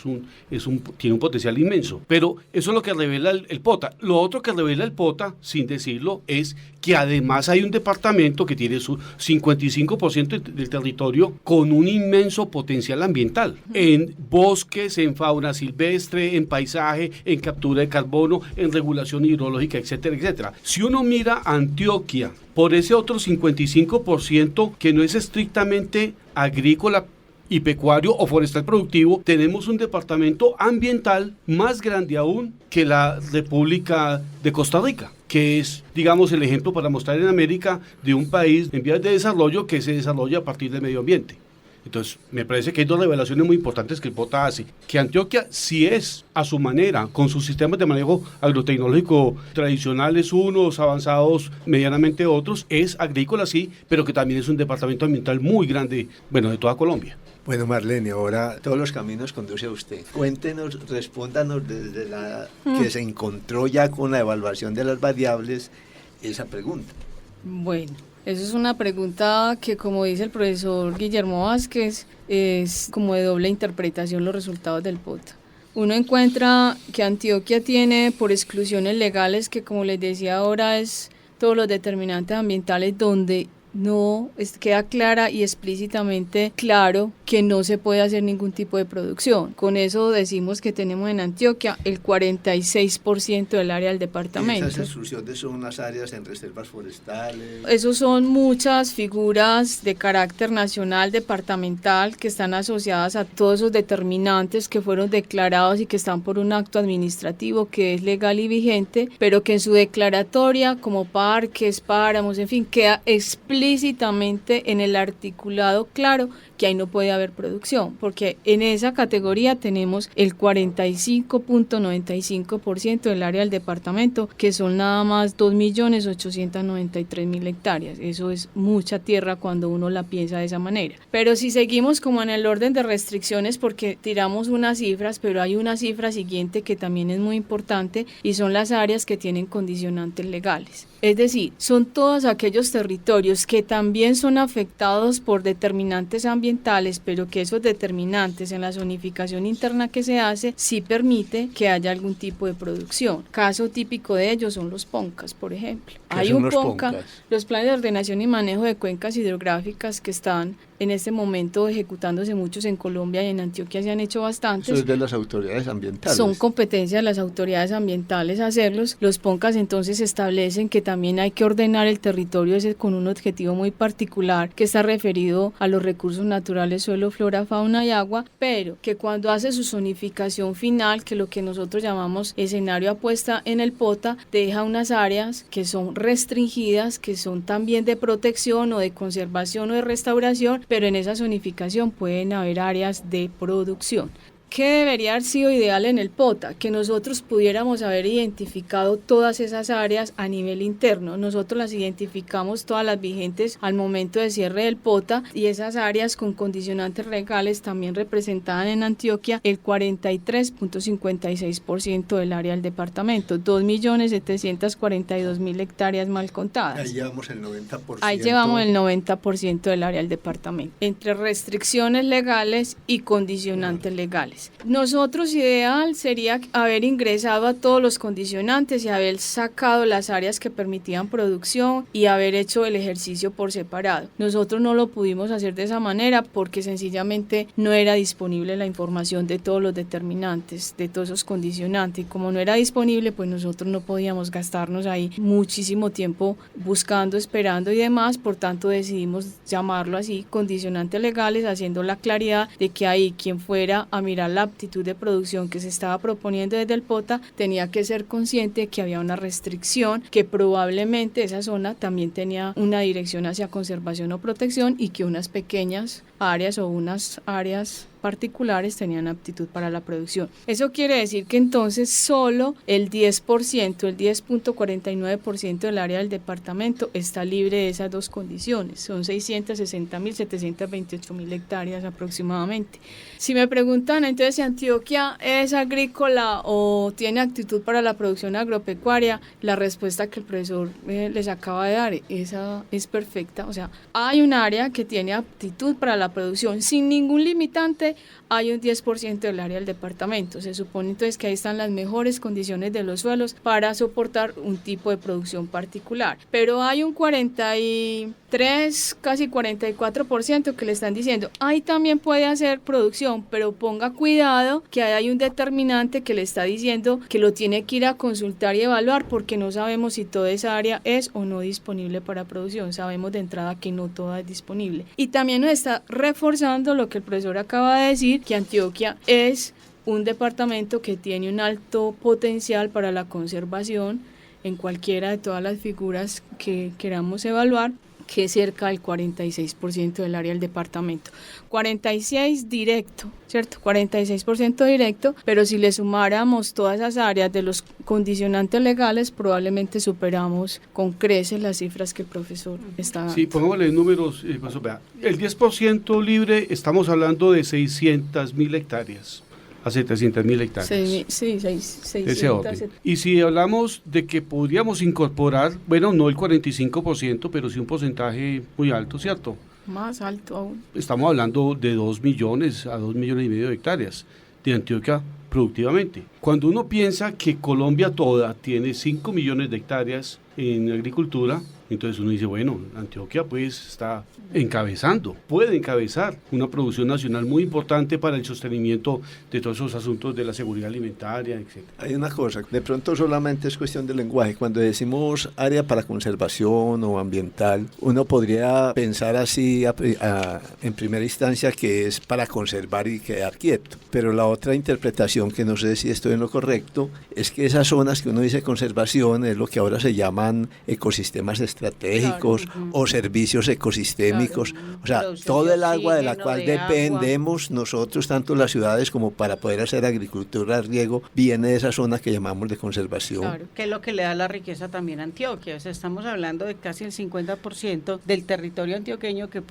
tiene un potencial inmenso. Pero eso es lo que revela el POTA. Lo otro que revela el POTA, sin decirlo, es que además hay un departamento que tiene su 55% del territorio con un inmenso potencial ambiental, en bosques, en fauna silvestre, en paisaje, en captura de carbono, en regulación hidrológica, etcétera, etcétera. Si uno mira Antioquia, por ese otro 55% que no es estrictamente agrícola y pecuario o forestal productivo, tenemos un departamento ambiental más grande aún que la República de Costa Rica, que es, digamos, el ejemplo para mostrar en América de un país en vías de desarrollo que se desarrolla a partir del medio ambiente. Entonces, me parece que hay dos revelaciones muy importantes que el POTA hace. Que Antioquia sí es, a su manera, con sus sistemas de manejo agrotecnológico tradicionales unos, avanzados medianamente otros, es agrícola sí, pero que también es un departamento ambiental muy grande, bueno, de toda Colombia. Bueno, Marlene, ahora todos los caminos conduce a usted. Cuéntenos, respóndanos desde la que se encontró ya con la evaluación de las variables esa pregunta. Bueno, esa es una pregunta que, como dice el profesor Guillermo Vázquez, es como de doble interpretación los resultados del POTA. Uno encuentra que Antioquia tiene por exclusiones legales, que como les decía ahora es todos los determinantes ambientales donde no queda clara y explícitamente claro que no se puede hacer ningún tipo de producción. Con eso decimos que tenemos en Antioquia el 46% del área del departamento. ¿Esas exclusiones son unas áreas en reservas forestales? Esos son muchas figuras de carácter nacional, departamental, que están asociadas a todos esos determinantes que fueron declarados y que están por un acto administrativo que es legal y vigente, pero que en su declaratoria como parques, páramos, en fin, queda explícitamente en el articulado claro que ahí no puede haber producción, porque en esa categoría tenemos el 45.95% del área del departamento, que son nada más 2.893.000 hectáreas. Eso es mucha tierra cuando uno la piensa de esa manera. Pero si seguimos como en el orden de restricciones, porque tiramos unas cifras, pero hay una cifra siguiente que también es muy importante y son las áreas que tienen condicionantes legales. Es decir, son todos aquellos territorios que también son afectados por determinantes ambientales, pero que esos determinantes en la zonificación interna que se hace sí permite que haya algún tipo de producción. Caso típico de ellos son los PONCAS, por ejemplo. Hay un PONCA, los planes de ordenación y manejo de cuencas hidrográficas, que están en este momento ejecutándose muchos en Colombia, y en Antioquia se han hecho bastantes. Eso es de las autoridades ambientales. Son competencia de las autoridades ambientales hacerlos. Los PONCAS entonces establecen que también hay que ordenar el territorio ese con un objetivo muy particular que está referido a los recursos naturales, suelo, flora, fauna y agua, pero que cuando hace su zonificación final, que lo que nosotros llamamos escenario apuesta en el POTA, deja unas áreas que son restringidas, que son también de protección o de conservación o de restauración, pero en esa zonificación pueden haber áreas de producción. ¿Qué debería haber sido ideal en el POTA? Que nosotros pudiéramos haber identificado todas esas áreas a nivel interno. Nosotros las identificamos todas las vigentes al momento de cierre del POTA, y esas áreas con condicionantes legales también representaban en Antioquia el 43.56% del área del departamento, 2.742.000 hectáreas mal contadas. Ahí llevamos el 90%. Ahí llevamos el 90% del área del departamento, entre restricciones legales y condicionantes legales. Nosotros ideal sería haber ingresado a todos los condicionantes y haber sacado las áreas que permitían producción y haber hecho el ejercicio por separado. Nosotros no lo pudimos hacer de esa manera porque sencillamente no era disponible la información de todos los determinantes, de todos esos condicionantes, y como no era disponible, pues nosotros no podíamos gastarnos ahí muchísimo tiempo buscando, esperando y demás. Por tanto decidimos llamarlo así, condicionantes legales, haciendo la claridad de que ahí quien fuera a mirar la aptitud de producción que se estaba proponiendo desde el POTA tenía que ser consciente de que había una restricción, que probablemente esa zona también tenía una dirección hacia conservación o protección, y que unas pequeñas áreas o unas áreas particulares tenían aptitud para la producción. Eso quiere decir que entonces solo el 10%, el 10.49% del área del departamento está libre de esas dos condiciones. Son 660.728.000 hectáreas aproximadamente. Si me preguntan entonces si Antioquia es agrícola o tiene aptitud para la producción agropecuaria, la respuesta que el profesor les acaba de dar, esa es perfecta. O sea, hay un área que tiene aptitud para la producción sin ningún limitante. Hay un 10% del área del departamento. Se supone entonces que ahí están las mejores condiciones de los suelos para soportar un tipo de producción particular. Pero hay un 43, casi 44% que le están diciendo, ahí también puede hacer producción, pero ponga cuidado que hay un determinante que le está diciendo que lo tiene que ir a consultar y evaluar, porque no sabemos si toda esa área es o no disponible para producción. Sabemos de entrada que no toda es disponible. Y también nos está reforzando lo que el profesor acaba de decir, que Antioquia es un departamento que tiene un alto potencial para la conservación en cualquiera de todas las figuras que queramos evaluar, que es cerca del 46% del área del departamento. 46% directo, ¿cierto? 46% directo, pero si le sumáramos todas esas áreas de los condicionantes legales, probablemente superamos con creces las cifras que el profesor está dando. Sí, pongámosle números, profesor, vea. El 10% libre, estamos hablando de 600.000 hectáreas. A 700.000 hectáreas. Sí, 600. Y si hablamos de que podríamos incorporar, bueno, no el 45%, pero sí un porcentaje muy alto, ¿cierto? Más alto aún. Estamos hablando de 2 millones a 2 millones y medio de hectáreas de Antioquia productivamente. Cuando uno piensa que Colombia toda tiene 5 millones de hectáreas en agricultura, Entonces uno dice, bueno, Antioquia pues está puede encabezar una producción nacional muy importante para el sostenimiento de todos esos asuntos de la seguridad alimentaria, etc. Hay una cosa, de pronto solamente es cuestión de lenguaje. Cuando decimos área para conservación o ambiental, uno podría pensar así en primera instancia que es para conservar y quedar quieto. Pero la otra interpretación, que no sé si estoy en lo correcto, es que esas zonas que uno dice conservación es lo que ahora se llaman ecosistemas estratégicos, claro, o servicios ecosistémicos. Claro. O sea, todo el agua de la cual dependemos nosotros, tanto las ciudades como para poder hacer agricultura, riego, viene de esa zona que llamamos de conservación. Claro, que es lo que le da la riqueza también a Antioquia. O sea, estamos hablando de casi el 50% del territorio antioqueño que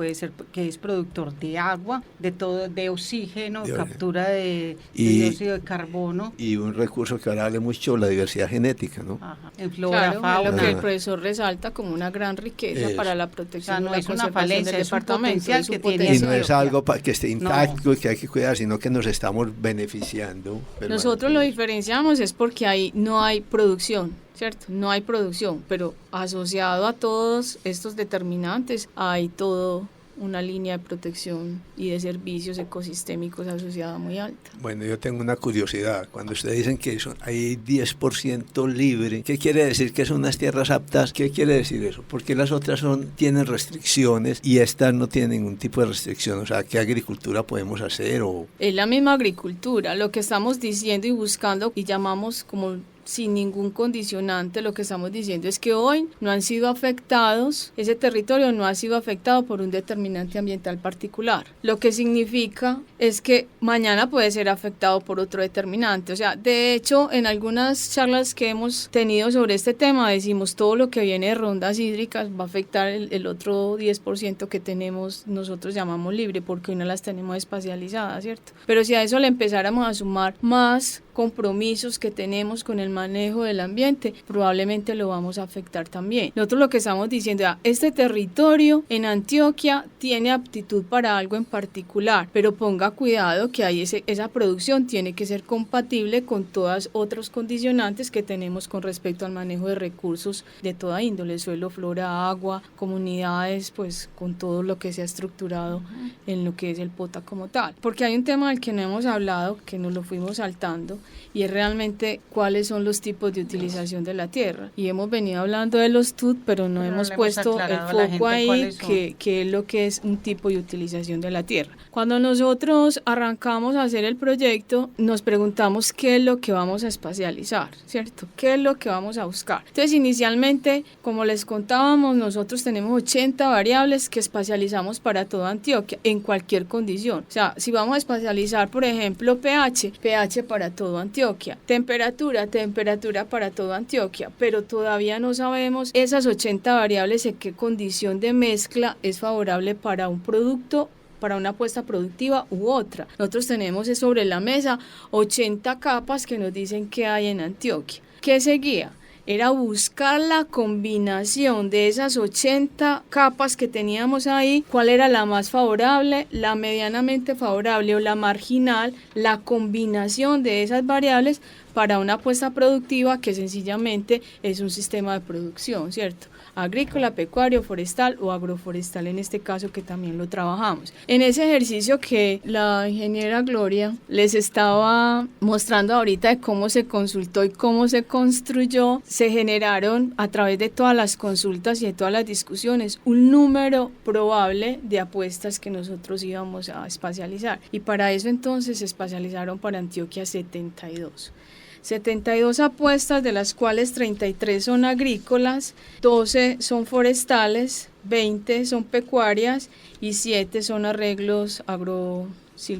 que es productor de agua, de oxígeno, captura de dióxido de carbono. Y un recurso que ahora vale mucho, la diversidad genética, ¿no? Ajá. En flora, fauna. Lo que el profesor resalta como una gran riqueza para la protección, o sea, no y la es una conservación falencia, del departamento. Es un potencial que tiene. Y no es algo que esté intacto y que hay que cuidar, sino que nos estamos beneficiando. Nosotros lo diferenciamos es porque ahí no hay producción, ¿cierto? No hay producción, pero asociado a todos estos determinantes hay todo una línea de protección y de servicios ecosistémicos asociada muy alta. Bueno, yo tengo una curiosidad. Cuando ustedes dicen que hay 10% libre, ¿qué quiere decir que son unas tierras aptas? ¿Qué quiere decir eso? Porque las otras tienen restricciones y estas no tienen ningún tipo de restricción. O sea, ¿qué agricultura podemos hacer? Es la misma agricultura. Lo que estamos diciendo y buscando y llamamos como sin ningún condicionante, lo que estamos diciendo es que hoy no han sido afectados, ese territorio no ha sido afectado por un determinante ambiental particular. Lo que significa es que mañana puede ser afectado por otro determinante. O sea, de hecho, en algunas charlas que hemos tenido sobre este tema, decimos todo lo que viene de rondas hídricas va a afectar el otro 10% que tenemos, nosotros llamamos libre, porque hoy no las tenemos espacializadas, ¿cierto? Pero si a eso le empezáramos a sumar más compromisos que tenemos con el manejo del ambiente, probablemente lo vamos a afectar también. Nosotros lo que estamos diciendo es, este territorio en Antioquia tiene aptitud para algo en particular, pero ponga cuidado que ahí esa producción tiene que ser compatible con todas otros condicionantes que tenemos con respecto al manejo de recursos de toda índole, suelo, flora, agua, comunidades, pues con todo lo que se ha estructurado en lo que es el POTA como tal. Porque hay un tema del que no hemos hablado, que nos lo fuimos saltando, y es realmente cuáles son los tipos de utilización de la tierra. Y hemos venido hablando de los TUT, pero no hemos puesto el foco ahí, que es lo que es un tipo de utilización de la tierra. Cuando nosotros arrancamos a hacer el proyecto, nos preguntamos qué es lo que vamos a espacializar, ¿cierto? ¿Qué es lo que vamos a buscar? Entonces, inicialmente, como les contábamos, nosotros tenemos 80 variables que espacializamos para toda Antioquia, en cualquier condición. O sea, si vamos a espacializar, por ejemplo, pH para todo Antioquia, temperatura para todo Antioquia, pero todavía no sabemos esas 80 variables en qué condición de mezcla es favorable para un producto, para una apuesta productiva u otra. Nosotros tenemos sobre la mesa 80 capas que nos dicen qué hay en Antioquia. ¿Qué seguía? Era buscar la combinación de esas 80 capas que teníamos ahí, cuál era la más favorable, la medianamente favorable o la marginal, la combinación de esas variables para una apuesta productiva que sencillamente es un sistema de producción, ¿cierto? Agrícola, pecuario, forestal o agroforestal en este caso, que también lo trabajamos. En ese ejercicio que la ingeniera Gloria les estaba mostrando ahorita de cómo se consultó y cómo se construyó, se generaron a través de todas las consultas y de todas las discusiones un número probable de apuestas que nosotros íbamos a espacializar, y para eso entonces se espacializaron para Antioquia 72 apuestas, de las cuales 33 son agrícolas, 12 son forestales, 20 son pecuarias y 7 son arreglos son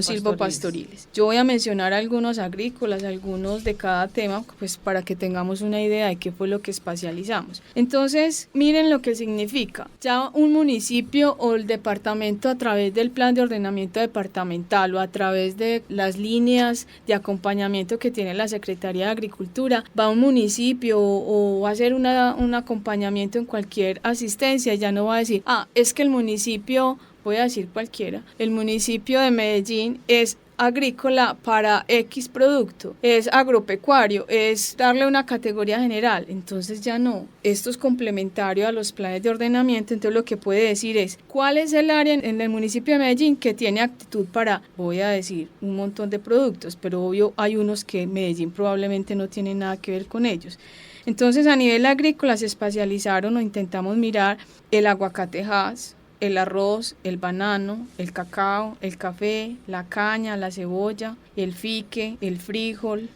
silvopastoriles. Yo voy a mencionar algunos agrícolas, algunos de cada tema, pues para que tengamos una idea de qué fue lo que espacializamos. Entonces, miren lo que significa. Ya un municipio o el departamento, a través del plan de ordenamiento departamental o a través de las líneas de acompañamiento que tiene la Secretaría de Agricultura, va a un municipio o va a hacer un acompañamiento en cualquier asistencia, ya no va a decir, es que el municipio, voy a decir cualquiera, el municipio de Medellín es agrícola para X producto, es agropecuario, es darle una categoría general, entonces ya no, esto es complementario a los planes de ordenamiento, entonces lo que puede decir es cuál es el área en el municipio de Medellín que tiene aptitud para, voy a decir, un montón de productos, pero obvio hay unos que Medellín probablemente no tiene nada que ver con ellos. Entonces a nivel agrícola se espacializaron o intentamos mirar el aguacatejas, el arroz, el banano, el cacao, el café, la caña, la cebolla, el fique, el frijol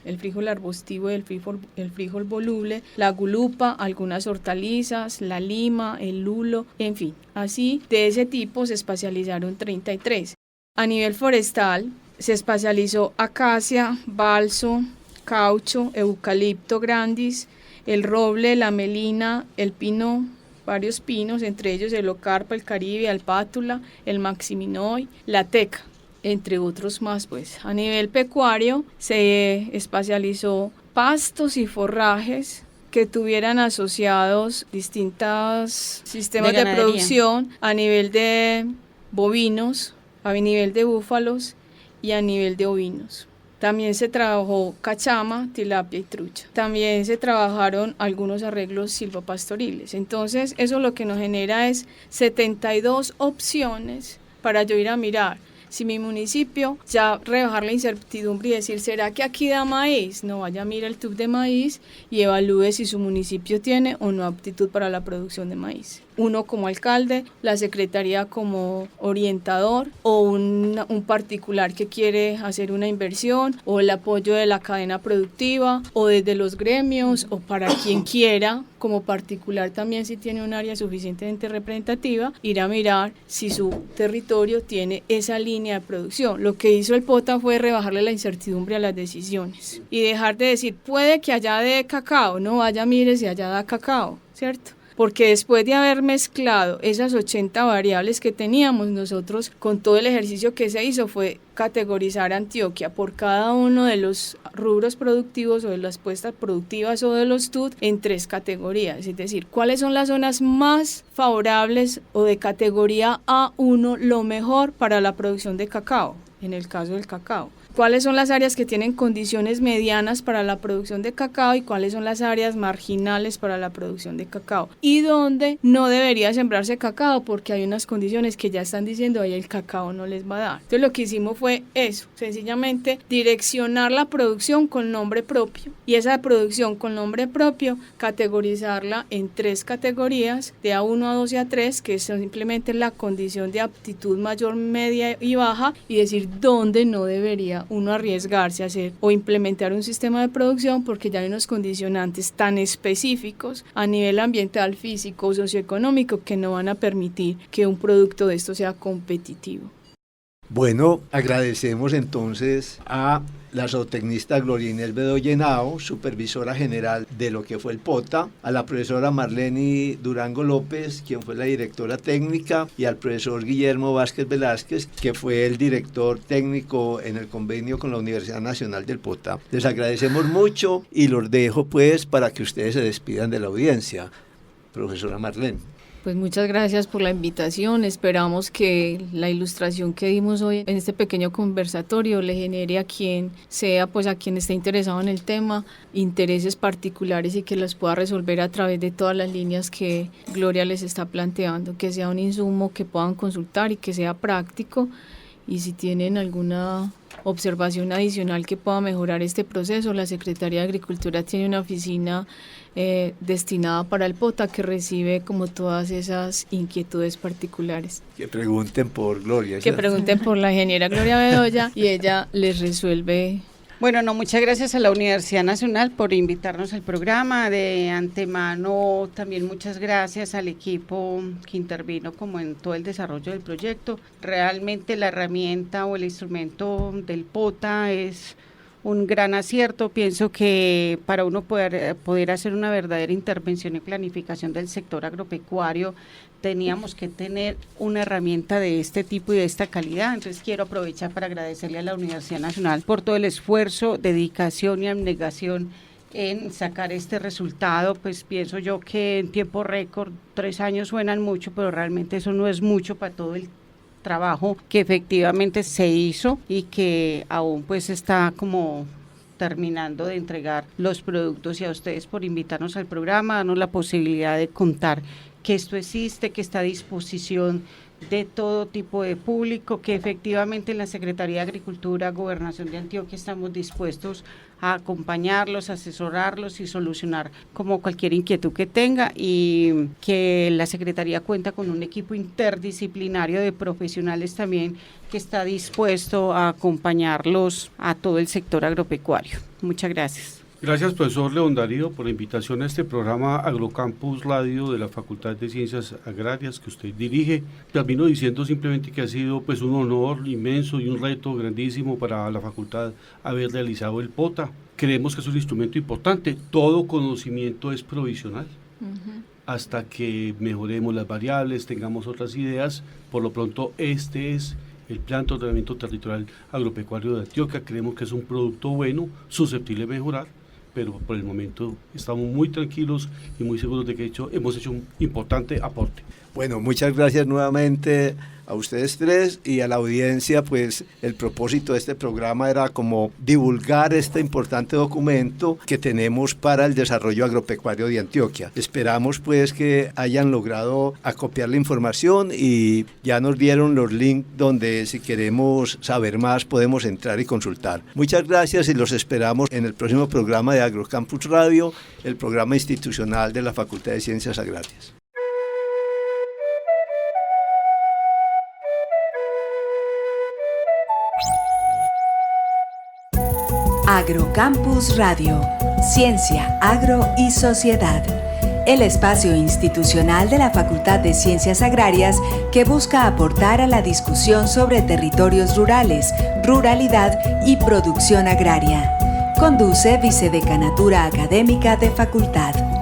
arbustivo y el frijol voluble, la gulupa, algunas hortalizas, la lima, el lulo, en fin, así de ese tipo se espacializaron 33. A nivel forestal se espacializó acacia, balso, caucho, eucalipto grandis, el roble, la melina, el pino, varios pinos, entre ellos el ocarpa, el caribe, el pátula, el maximinoy, la teca, entre otros más. Pues a nivel pecuario se espacializó pastos y forrajes que tuvieran asociados distintos sistemas de producción a nivel de bovinos, a nivel de búfalos y a nivel de ovinos. También se trabajó cachama, tilapia y trucha. También se trabajaron algunos arreglos silvopastoriles. Entonces, eso lo que nos genera es 72 opciones para yo ir a mirar. Si mi municipio, ya rebajar la incertidumbre y decir, ¿será que aquí da maíz? No, vaya a mirar el TUC de maíz y evalúe si su municipio tiene o no aptitud para la producción de maíz. Uno como alcalde, la secretaría como orientador o un particular que quiere hacer una inversión o el apoyo de la cadena productiva o desde los gremios o para quien quiera como particular también si tiene un área suficientemente representativa, ir a mirar si su territorio tiene esa línea de producción. Lo que hizo el POTA fue rebajarle la incertidumbre a las decisiones y dejar de decir, puede que allá dé cacao, no vaya, mire si allá da cacao, ¿cierto? Porque después de haber mezclado esas 80 variables que teníamos nosotros, con todo el ejercicio que se hizo fue categorizar Antioquia por cada uno de los rubros productivos o de las puestas productivas o de los TUT en 3 categorías, es decir, cuáles son las zonas más favorables o de categoría A1, lo mejor para la producción de cacao, en el caso del cacao. Cuáles son las áreas que tienen condiciones medianas para la producción de cacao y cuáles son las áreas marginales para la producción de cacao. Y dónde no debería sembrarse cacao porque hay unas condiciones que ya están diciendo ahí el cacao no les va a dar. Entonces lo que hicimos fue eso, sencillamente direccionar la producción con nombre propio y esa producción con nombre propio categorizarla en 3 categorías, de A1, A2 y A3, que es simplemente la condición de aptitud mayor, media y baja, y decir dónde no debería uno arriesgarse a hacer o implementar un sistema de producción porque ya hay unos condicionantes tan específicos a nivel ambiental, físico, socioeconómico que no van a permitir que un producto de esto sea competitivo. Bueno, agradecemos entonces a la zootecnista Gloria Inés Bedoya Henao, supervisora general de lo que fue el POTA, a la profesora Marleni Durango López, quien fue la directora técnica, y al profesor Guillermo Vázquez Velázquez, que fue el director técnico en el convenio con la Universidad Nacional del POTA. Les agradecemos mucho y los dejo pues para que ustedes se despidan de la audiencia. Profesora Marleni. Pues muchas gracias por la invitación. Esperamos que la ilustración que dimos hoy en este pequeño conversatorio le genere a quien sea, pues a quien esté interesado en el tema, intereses particulares y que los pueda resolver a través de todas las líneas que Gloria les está planteando, que sea un insumo que puedan consultar y que sea práctico. Y si tienen alguna observación adicional que pueda mejorar este proceso, la Secretaría de Agricultura tiene una oficina destinada para el POTA que recibe como todas esas inquietudes particulares. Que pregunten por Gloria. Que pregunten por la ingeniera Gloria Bedoya y ella les resuelve. Bueno, no, muchas gracias a la Universidad Nacional por invitarnos al programa. De antemano, también muchas gracias al equipo que intervino como en todo el desarrollo del proyecto. Realmente la herramienta o el instrumento del POTA es un gran acierto. Pienso que para uno poder hacer una verdadera intervención y planificación del sector agropecuario, teníamos que tener una herramienta de este tipo y de esta calidad. Entonces quiero aprovechar para agradecerle a la Universidad Nacional por todo el esfuerzo, dedicación y abnegación en sacar este resultado. Pues pienso yo que en tiempo récord, 3 años suenan mucho, pero realmente eso no es mucho para todo el trabajo que efectivamente se hizo y que aún pues está como terminando de entregar los productos, y a ustedes por invitarnos al programa, darnos la posibilidad de contar que esto existe, que está a disposición de todo tipo de público, que efectivamente en la Secretaría de Agricultura, Gobernación de Antioquia estamos dispuestos a acompañarlos, asesorarlos y solucionar como cualquier inquietud que tenga, y que la Secretaría cuenta con un equipo interdisciplinario de profesionales también que está dispuesto a acompañarlos a todo el sector agropecuario. Muchas gracias. Gracias, profesor León Darío, por la invitación a este programa Agrocampus Radio de la Facultad de Ciencias Agrarias que usted dirige. Termino diciendo simplemente que ha sido pues un honor inmenso y un reto grandísimo para la facultad haber realizado el POTA. Creemos que es un instrumento importante. Todo conocimiento es provisional. Hasta que mejoremos las variables, tengamos otras ideas. Por lo pronto, este es el Plan de Ordenamiento Territorial Agropecuario de Antioquia. Creemos que es un producto bueno, susceptible de mejorar, pero por el momento estamos muy tranquilos y muy seguros de que hemos hecho un importante aporte. Bueno, muchas gracias nuevamente a ustedes tres y a la audiencia. Pues el propósito de este programa era como divulgar este importante documento que tenemos para el desarrollo agropecuario de Antioquia. Esperamos pues que hayan logrado acopiar la información, y ya nos dieron los links donde si queremos saber más podemos entrar y consultar. Muchas gracias y los esperamos en el próximo programa de Agrocampus Radio, el programa institucional de la Facultad de Ciencias Agrarias. Agrocampus Radio, Ciencia, Agro y Sociedad. El espacio institucional de la Facultad de Ciencias Agrarias que busca aportar a la discusión sobre territorios rurales, ruralidad y producción agraria. Conduce Vicedecanatura Académica de Facultad.